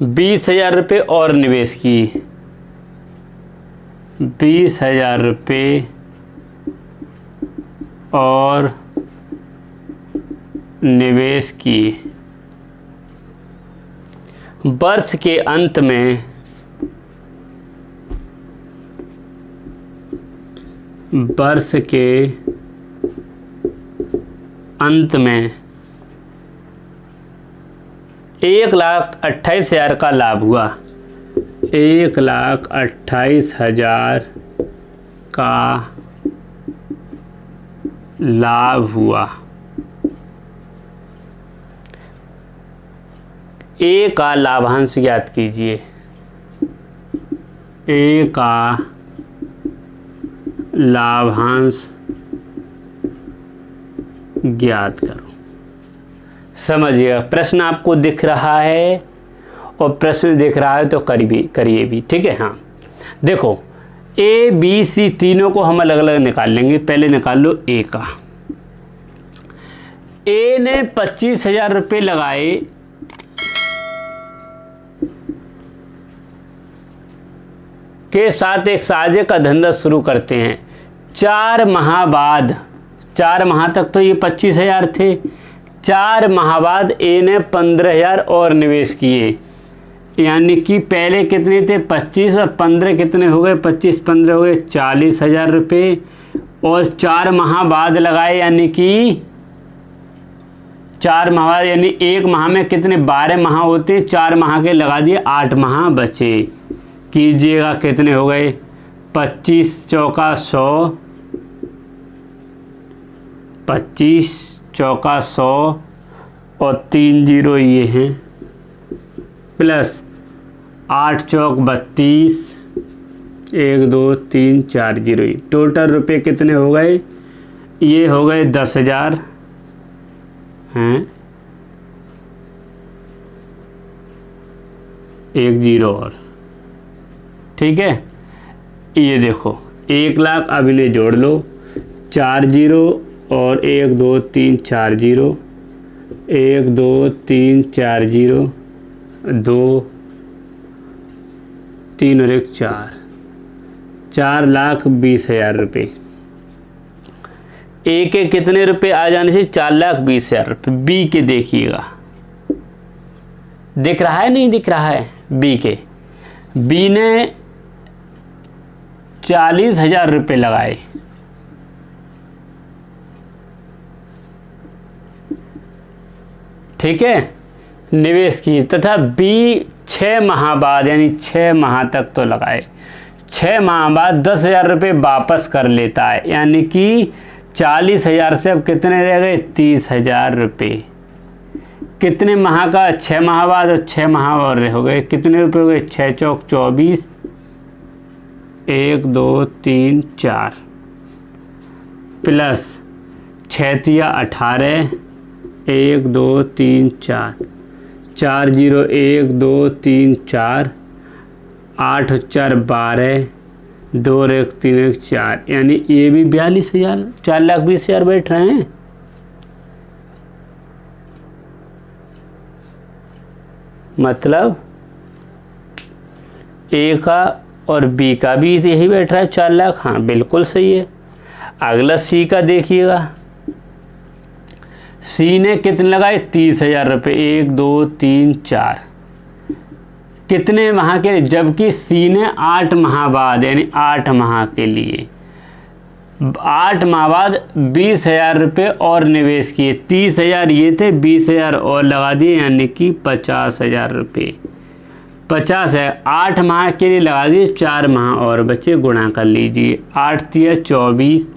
20,000 रुपये और निवेश की, 20,000 रुपये और निवेश किए। वर्ष के अंत में, वर्ष के अंत में 1,28,000 का लाभ हुआ, 1,28,000 का लाभ हुआ। ए का लाभांश ज्ञात कीजिए, ए का लाभांश ज्ञात करो। समझिएगा, प्रश्न आपको दिख रहा है और प्रश्न दिख रहा है तो करिए भी, ठीक है। हाँ देखो, ए बी सी तीनों को हम अलग अलग निकाल लेंगे। पहले निकाल लो ए का। ए ने 25,000 रुपये लगाए, के साथ एक साझे का धंधा शुरू करते हैं। 4 माह बाद, 4 माह तक तो ये 25,000 थे, 4 माह बाद ए ने 15,000 और निवेश किए, यानी कि पहले कितने थे 25 और 15 कितने हो गए, 25 15 हो गए 40,000 रुपये, और 4 माह बाद लगाए, यानी कि 4 माह यानी एक माह में कितने 12 माह होते हैं, 4 माह के लगा दिए, 8 माह बचे। कीजिएगा कितने हो गए, 25 चौका 100, 25 चौका 100 और 3 जीरो ये हैं, प्लस 8 चौक 32, 1 2 3 4 जीरो। टोटल रुपए कितने हो गए, ये हो गए 10,000 हैं, 1 जीरो और, ठीक है। ये देखो 1 लाख, अब इन्हें जोड़ लो, 4 जीरो और 1 2 3 4 जीरो, 1 2 3 4 जीरो, 2 3 और 1 4, 4,20,000 रुपये। ए के कितने रुपए आ जाने से, 4,20,000 रुपये। बी के देखिएगा, दिख रहा है नहीं दिख रहा है, बी के, बी ने 40,000 रुपये लगाए, ठीक है, निवेश किए, तथा बी 6 माह बाद, यानी 6 माह तक तो लगाए, 6 माह बाद 10,000 रुपये वापस कर लेता है, यानी कि 40,000 से अब कितने रह गए, 30,000 रुपये। कितने माह का, 6 माह बाद, और 6 माह और हो गए, कितने रुपये हो गए, 6 चौक 24, 1 2 3 4, प्लस 6 तिया 18, 1 2 3 4, 4 जीरो 1 2 3 4, 8 4 12, 2 और 1 3 1 4, यानी ये भी 42,000, 4,20,000 बैठ रहे हैं। मतलब ए का और बी का भी यही बैठ रहा है 4 लाख। हाँ बिल्कुल सही है। अगला सी का देखिएगा, सी ने कितने लगाए 30,000 रुपये, 1 2 3 4, कितने माह के लिए, जबकि सी ने 8 माह बाद यानी 8 माह के लिए 8 माह बाद 20,000 रुपये और निवेश किए। 30,000 ये थे, 20,000 और लगा दिए, यानी कि 50,000 रुपये। 50 है, 8 माह के लिए लगा दिए, 4 माह और बचे, गुणा कर लीजिए। 8 तिया 24,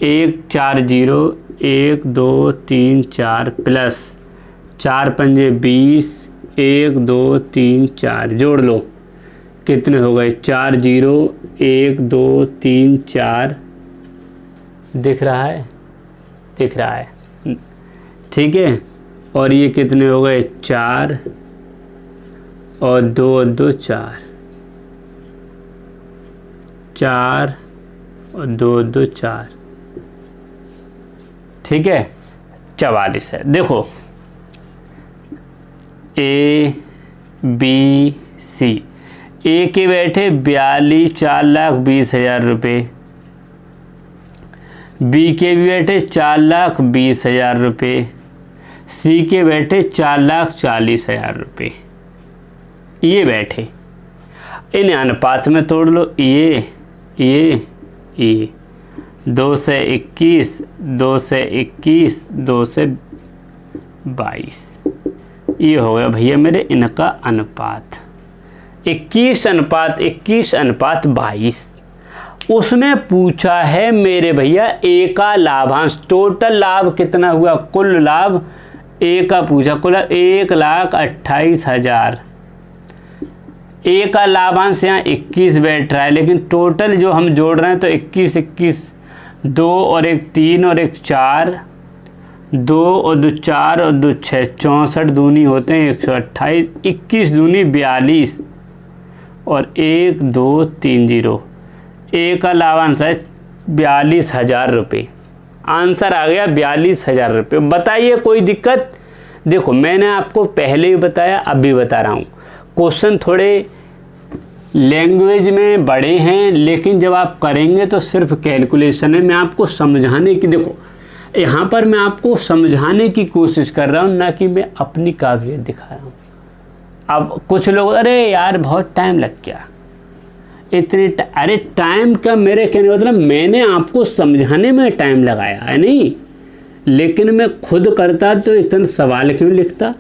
1 4 0, 1 2 3 4 प्लस 4 पंजे 20, 1 2 3 4 जोड़ लो, कितने हो गए 4 0, 1 2 3 4, दिख रहा है, दिख रहा है, ठीक है। और ये कितने हो गए 4 और 2 और 2 4, 4 और 2 और 2 4, ठीक है। 44 है। देखो ए बी सी, ए के बैठे 42 4,20,000 रुपये, बी के भी बैठे 4,20,000 रुपये, सी के बैठे 4,40,000 रुपये, ये बैठे। इन अनुपात में तोड़ लो, ये 2 से 21, 2 से 21, 2 से 22, ये हो गया भैया मेरे इनका अनुपात 21:21:22। उसमें पूछा है मेरे भैया ए का लाभांश, टोटल लाभ कितना हुआ, कुल लाभ ए का पूछा, कुल 1,28,000। ए का लाभांश यहाँ 21 बैठ रहा है, लेकिन टोटल जो हम जोड़ रहे हैं तो 21 21, 2 और 1 3 और 1 4, 2 और 2 4 और 2 6, 64 दूनी होते हैं 128, 21 दूनी 42 और 1 2 3 0। ए का लाभांश है 42,000 रुपये। आंसर आ गया 42,000 रुपये। बताइए कोई दिक्कत? देखो मैंने आपको पहले ही बताया, अब भी बता रहा हूँ, क्वेश्चन थोड़े लैंग्वेज में बड़े हैं, लेकिन जब आप करेंगे तो सिर्फ कैलकुलेशन है। मैं आपको समझाने की, देखो यहाँ पर मैं आपको समझाने की कोशिश कर रहा हूँ, ना कि मैं अपनी काबिलियत दिखा रहा हूँ। अब कुछ लोग अरे यार बहुत टाइम लग गया, अरे टाइम का मेरे कहने मतलब मैंने आपको समझाने में टाइम लगाया है नहीं, लेकिन मैं खुद करता तो इतना सवाल क्यों लिखता,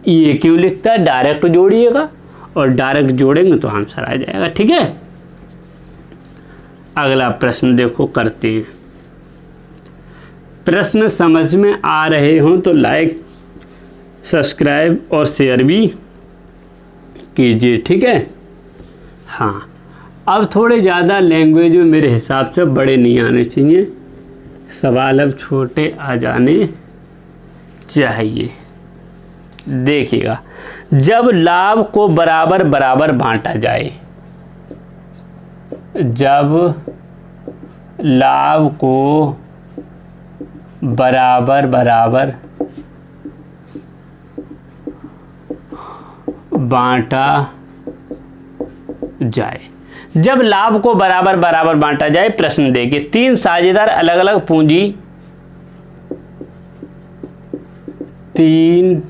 ये क्यों लिखता। डायरेक्ट जोड़िएगा और डायरेक्ट जोड़ेंगे तो आंसर आ जाएगा, ठीक है। अगला प्रश्न देखो करते हैं। प्रश्न समझ में आ रहे हों तो लाइक सब्सक्राइब और शेयर भी कीजिए, ठीक है। हाँ अब थोड़े ज़्यादा लैंग्वेज में मेरे हिसाब से बड़े नहीं आने चाहिए, सवाल अब छोटे आ जाने चाहिए। देखिएगा, जब लाभ को बराबर बराबर बांटा जाए, जब लाभ को बराबर बराबर बांटा जाए, जब लाभ को बराबर बराबर बांटा जाए, प्रश्न देखिए, 3 साझेदार अलग अलग पूंजी, 3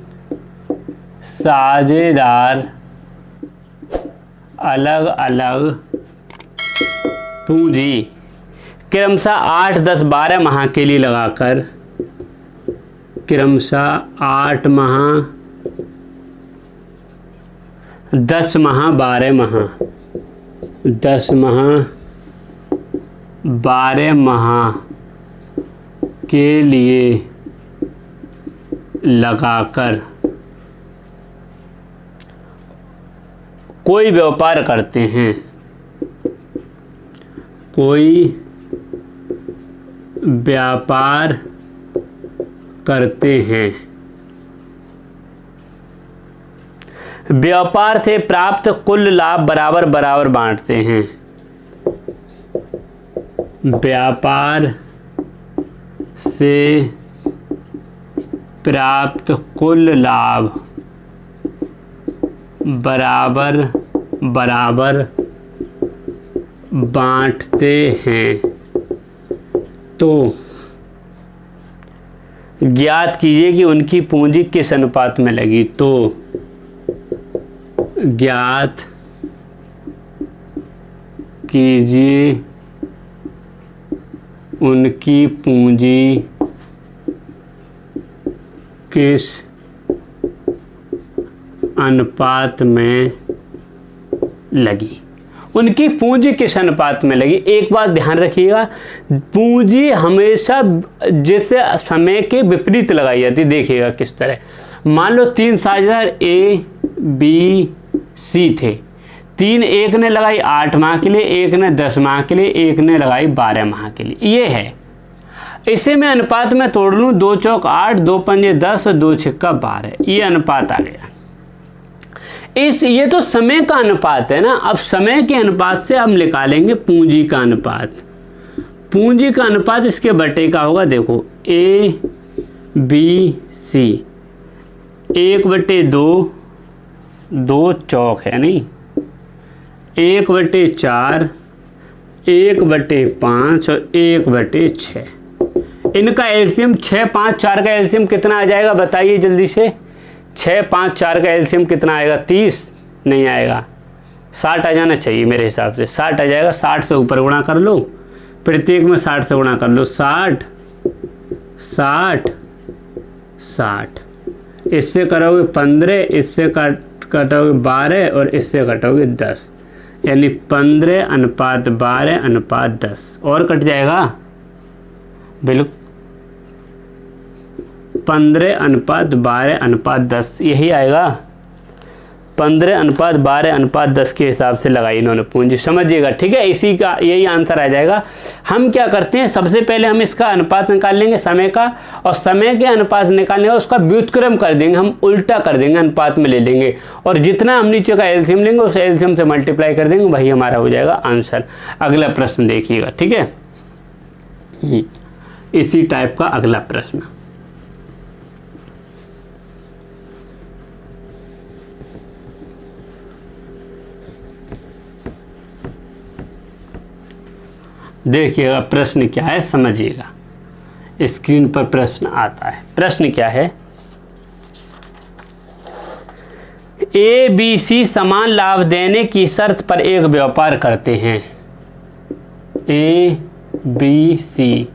साझेदार अलग अलग पूंजी क्रमशः 8 10 12 माह के लिए लगाकर, क्रमशः 8 माह 10 माह 12 माह, 10 माह 12 माह के लिए लगाकर कोई व्यापार करते हैं, कोई व्यापार करते हैं, व्यापार से प्राप्त कुल लाभ बराबर बराबर बांटते हैं, व्यापार से प्राप्त कुल लाभ बराबर बराबर बांटते हैं तो ज्ञात कीजिए कि उनकी पूंजी किस अनुपात में लगी। तो ज्ञात कीजिए उनकी पूंजी किस अनुपात में लगी। उनकी पूंजी किस अनुपात में लगी। एक बात ध्यान रखिएगा, पूंजी हमेशा जैसे समय के विपरीत लगाई जाती है। देखिएगा किस तरह, मान लो 3 साझेदार ए बी सी थे। 3 एक ने लगाई 8 माह के लिए, एक ने 10 माह के लिए, एक ने लगाई 12 माह के लिए। ये है, इसे मैं अनुपात में तोड़ लूँ, 2 चौक 8, 2 पंजे 10 और 2 छिक्का 12, ये अनुपात आ गया। ये तो समय का अनुपात है ना। अब समय के अनुपात से हम निकालेंगे पूंजी का अनुपात। पूंजी का अनुपात इसके बटे का होगा। देखो ए बी सी 1/2, 2 चौक है नहीं, 1/4, 1/5 और 1/6। इनका एलसीएम 6, 5, 4 का एलसीएम कितना आ जाएगा बताइए जल्दी से। 6, 5, 4 का एलसीएम कितना आएगा? 30 नहीं आएगा, 60 आ जाना चाहिए मेरे हिसाब से। 60 आ जाएगा। 60 से ऊपर गुणा कर लो, प्रत्येक में 60 से गुणा कर लो। 60, 60, 60, इससे करोगे 15, इससे कटोगे 12 और इससे कटोगे 10, यानी 15:12:10 और कट जाएगा। बिल्कुल 15:12:10 यही आएगा। 15:12:10 के हिसाब से लगाई इन्होंने पूंजी, समझिएगा ठीक है। इसी का यही आंसर आ जाएगा। हम क्या करते हैं, सबसे पहले हम इसका अनुपात निकाल लेंगे समय का, और समय के अनुपात निकालने का उसका व्युत्क्रम कर देंगे, हम उल्टा कर देंगे, अनुपात में ले लेंगे, और जितना हम नीचे का एलसीएम लेंगे उस एलसीएम से मल्टीप्लाई कर देंगे, वही हमारा हो जाएगा आंसर। अगला प्रश्न देखिएगा ठीक है, इसी टाइप का अगला प्रश्न। देखिएगा प्रश्न क्या है, समझिएगा। स्क्रीन पर प्रश्न आता है। प्रश्न क्या है, ए बी सी समान लाभ देने की शर्त पर एक व्यापार करते हैं। ए बी सी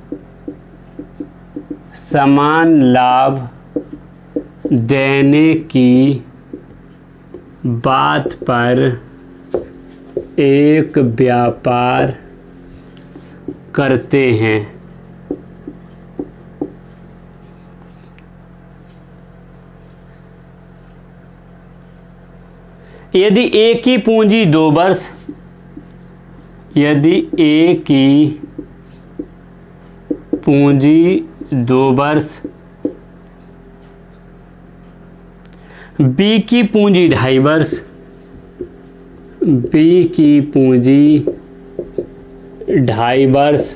समान लाभ देने की बात पर एक व्यापार करते हैं। यदि ए की पूंजी 2 वर्ष, यदि ए की पूंजी 2 वर्ष, बी की पूंजी 2.5 वर्ष, बी की पूंजी 2.5 वर्ष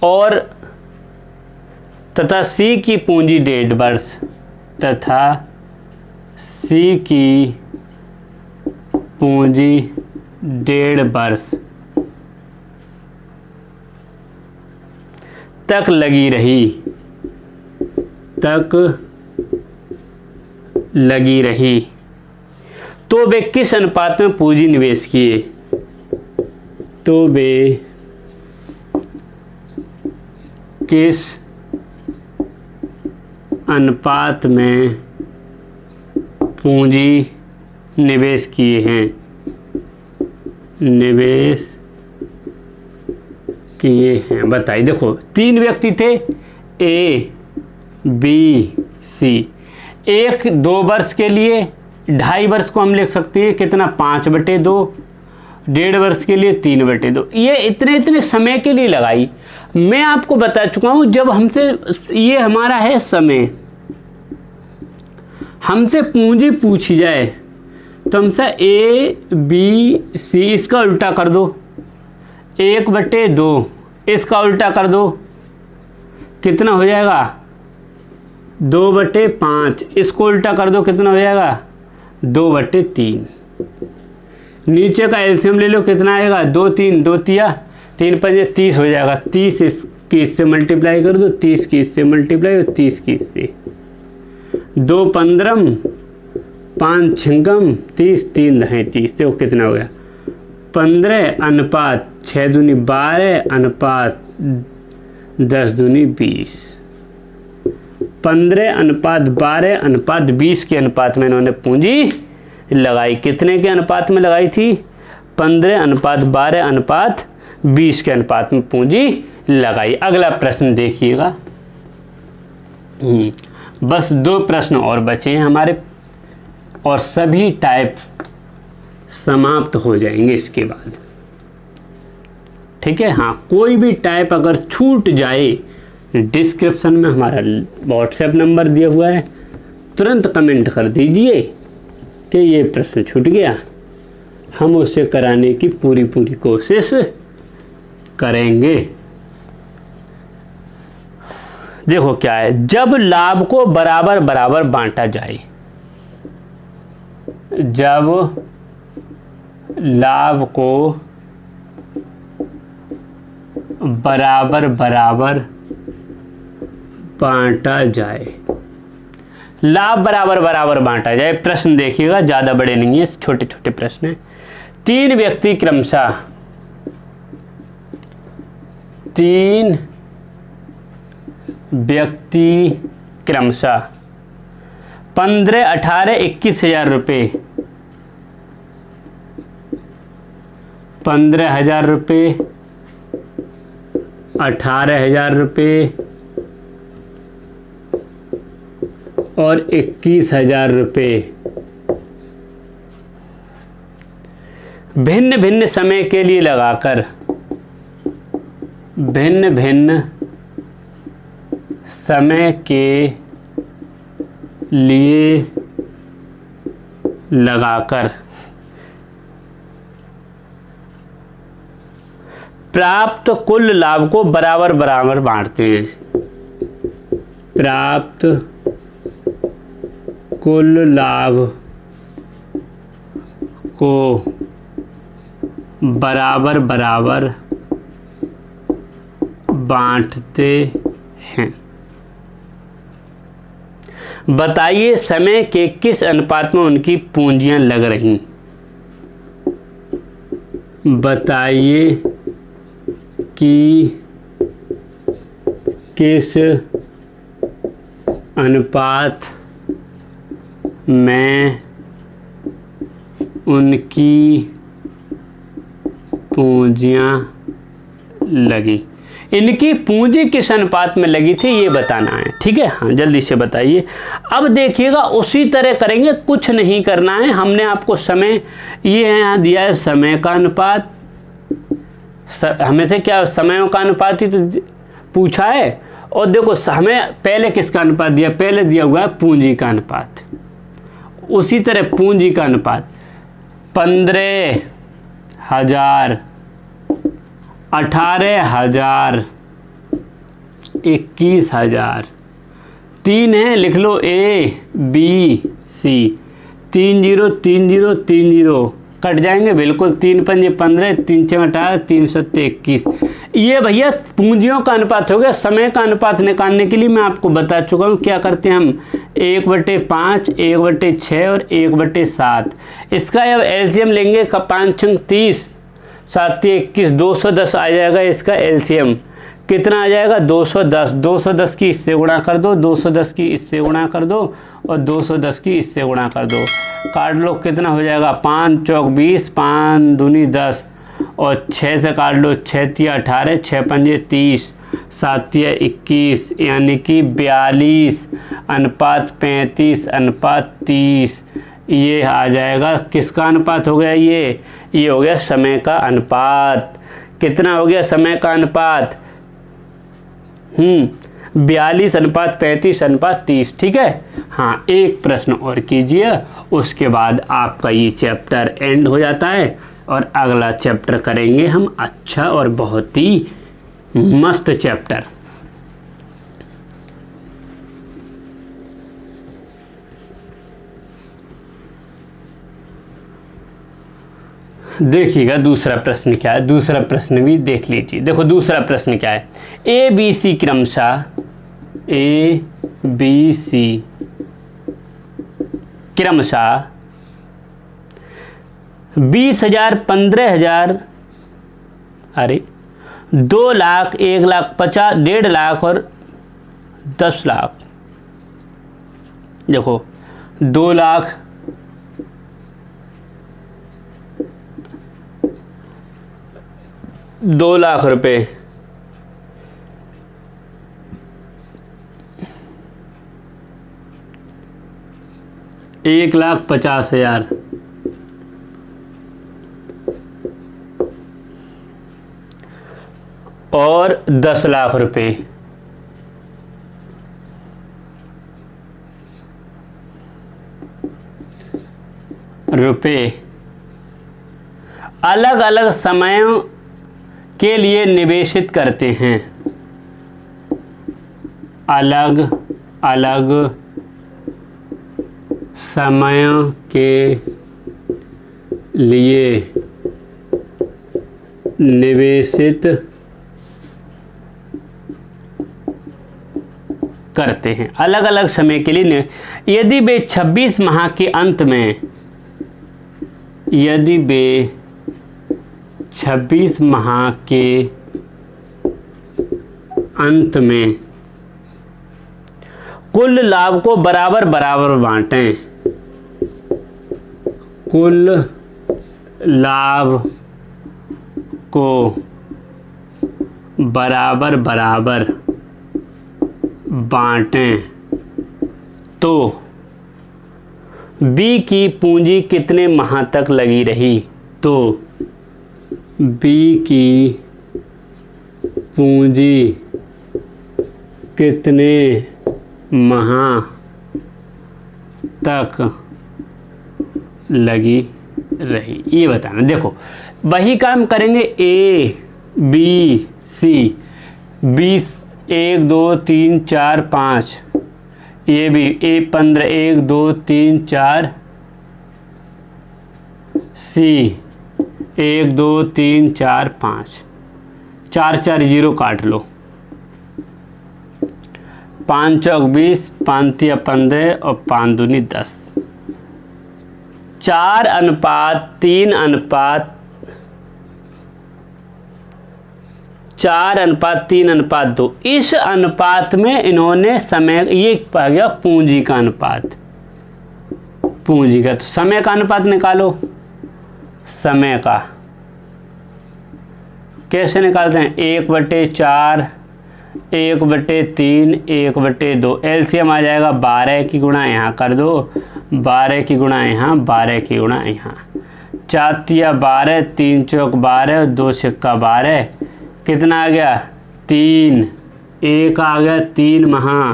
और तथा सी की पूंजी 1.5 वर्ष, तथा सी की पूंजी 1.5 वर्ष तक लगी रही, तो वे किस अनुपात में पूंजी निवेश किए। तो वे किस अनुपात में पूंजी निवेश किए हैं, निवेश किए हैं बताइए। देखो 3 व्यक्ति थे, ए बी सी। एक 2 वर्ष के लिए 2.5 वर्ष को हम लिख सकते हैं कितना, 5/2, 1.5 वर्ष के लिए 3/2। ये इतने समय के लिए लगाई। मैं आपको बता चुका हूँ, जब हमसे ये हमारा है समय, हमसे पूंजी पूछी जाए तो हमसे ए बी सी, इसका उल्टा कर दो, 1/2, इसका उल्टा कर दो, कितना हो जाएगा 2/5, इसको उल्टा कर दो, कितना हो जाएगा 2/3। नीचे का एलसीएम ले लो, कितना आएगा 2 3 2 तिया 3 5 30 हो जाएगा। 30 की इससे मल्टीप्लाई कर दो, 30 की इससे मल्टीप्लाई और 30 की इससे, 2 15 5 6 30 3 10 30, देखो कितना हो गया 15/6 दूनी 12/10 20। 15/12/20 के अनुपात में इन्होंने पूंजी लगाई। कितने के अनुपात में लगाई थी? 15/12/20 के अनुपात में पूंजी लगाई। अगला प्रश्न देखिएगा। बस 2 प्रश्न और बचे हैं हमारे और सभी टाइप समाप्त हो जाएंगे इसके बाद। ठीक है, हाँ, कोई भी टाइप अगर छूट जाए, डिस्क्रिप्शन में हमारा व्हाट्सएप नंबर दिया हुआ है, तुरंत कमेंट कर दीजिए कि ये प्रश्न छूट गया, हम उसे कराने की पूरी कोशिश करेंगे। देखो क्या है, जब लाभ को बराबर बराबर बांटा जाए, जब लाभ को बराबर बराबर बांटा जाए, लाभ बराबर बराबर बांटा जाए। प्रश्न देखिएगा, ज़्यादा बड़े नहीं है, छोटे छोटे प्रश्न हैं। 3 व्यक्ति क्रमशः 15, 18, 21,000 रुपये, 15,000 रुपये, 18,000 रुपये और 21,000 रुपये भिन्न भिन्न समय के लिए लगाकर, भिन्न भिन्न समय के लिए लगाकर प्राप्त कुल लाभ को बराबर बराबर बांटते हैं। प्राप्त कुल लाभ को बराबर बराबर बांटते हैं। बताइए समय के किस अनुपात में उनकी पूंजियां लग रही। बताइए कि किस अनुपात में उनकी पूंजियां लगी। इनकी पूंजी किस अनुपात में लगी थी ये बताना है। ठीक है, हाँ, जल्दी से बताइए। अब देखिएगा, उसी तरह करेंगे, कुछ नहीं करना है। हमने आपको समय, ये यहाँ दिया है समय का अनुपात, हमें से क्या समयों का अनुपात ही तो पूछा है। और देखो हमें पहले किसका अनुपात दिया, पहले दिया हुआ है पूंजी का अनुपात। उसी तरह पूंजी का अनुपात 15,000, 18,000, 21,000, 3 है, लिख लो A B C, 3 0 3 0 3 0 कट जाएंगे बिल्कुल। 3 5 15, 3 6 18, 3 7 21। ये भैया पूंजियों का अनुपात हो गया। समय का अनुपात निकालने के लिए मैं आपको बता चुका हूँ क्या करते हैं हम, 1/5, 1/6 और 1/7। इसका अब एलसीएम लेंगे, 5 6 30, 7 21, 210 आ जाएगा। इसका एलसीएम कितना आ जाएगा 210। 210 की इससे गुणा कर दो, 210 की इससे गुणा कर दो और 210 की इससे गुणा कर दो। काट लो, कितना हो जाएगा 5 चौक 20, 5 दूनी 10 और 6 से काट लो, 6 तिया 18, 6 पंजे 30, 7 तिया 21, यानी कि 42:35:30। ये आ जाएगा, किसका अनुपात हो गया ये हो गया समय का अनुपात। कितना हो गया समय का अनुपात, 42:35:30। ठीक है, हाँ, एक प्रश्न और कीजिए, उसके बाद आपका ये चैप्टर एंड हो जाता है। और अगला चैप्टर करेंगे हम अच्छा और बहुत ही मस्त चैप्टर। देखिएगा दूसरा प्रश्न क्या है, दूसरा प्रश्न भी देख लीजिए। देखो दूसरा प्रश्न क्या है, ए बी सी क्रमशः ए बी सी क्रमशः 20,000, 15,000, अरे 2 लाख, 1 लाख 50, 1.5 लाख और 10 लाख। देखो 2 लाख, 2 लाख रुपए, 1,50,000 और 10 लाख रुपए। अलग अलग समयों के लिए निवेशित करते हैं। अलग अलग समयों के लिए निवेशित करते हैं। अलग अलग समय के लिए यदि वे 26 माह के अंत में, यदि वे 26 माह के अंत में कुल लाभ को बराबर बराबर बांटें, कुल लाभ को बराबर बराबर बांटें तो बी की पूंजी कितने माह तक लगी रही। तो बी की पूंजी कितने माह तक लगी रही, ये बताना। देखो वही काम करेंगे, ए बी सी, 20, 1 2 3 4 5, ये भी ए 15, 1 2 3 4, सी 1 2 3 4 5, 4 4 0 काट लो, 5 चौक 20, 5 तिया 15 और 5 दूनी 10, 4:3:2। इस अनुपात में इन्होंने समय, ये आ गया पूंजी का अनुपात, पूंजी का। तो समय का अनुपात निकालो, समय का कैसे निकालते हैं, 1/4, 1/3, 1/2, एलसीएम आ जाएगा 12 की गुणा यहाँ कर दो, 12 की गुणा यहाँ, 12 की गुणा यहाँ, 4 तिया 12, 3 चौक 12, 2 सिक्का 12, कितना आ गया 3, ए का आ गया 3 माह,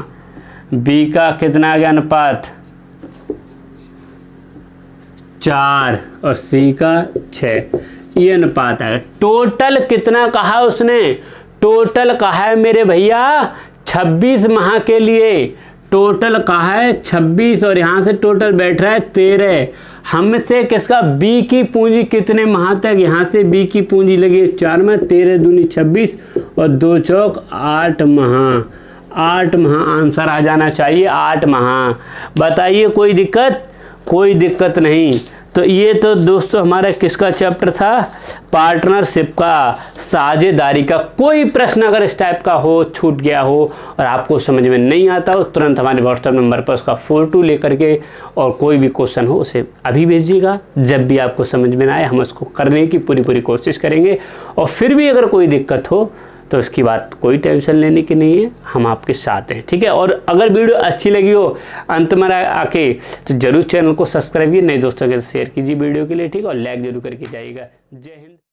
बी का कितना आ गया अनुपात 4 और सी का 6, ये अनुपात है। टोटल कितना कहा उसने, टोटल कहा है मेरे भैया 26 माह के लिए, टोटल कहा है 26 और यहाँ से टोटल बैठ रहा है 13। हमसे किसका, बी की पूंजी कितने माह तक, यहाँ से बी की पूंजी लगी 4 में, 13 दूनी 26 और 2 चौक 8 माह, 8 माह आंसर आ जाना चाहिए, 8 माह। बताइए कोई दिक्कत, कोई दिक्कत नहीं। तो ये तो दोस्तों हमारा किसका चैप्टर था, पार्टनरशिप का, साझेदारी का। कोई प्रश्न अगर इस टाइप का हो, छूट गया हो और आपको समझ में नहीं आता हो, तुरंत हमारे व्हाट्सएप नंबर पर उसका फोटो लेकर के, और कोई भी क्वेश्चन हो उसे अभी भेजिएगा। जब भी आपको समझ में ना आए हम उसको करने की पूरी कोशिश करेंगे। और फिर भी अगर कोई दिक्कत हो तो इसकी बात कोई टेंशन लेने की नहीं है, हम आपके साथ हैं, ठीक है। और अगर वीडियो अच्छी लगी हो अंत में आके तो जरूर चैनल को सब्सक्राइब कीजिए, नए दोस्तों के साथ शेयर कीजिए वीडियो के लिए, ठीक है। और लाइक जरूर करके जाइएगा। जय हिंद।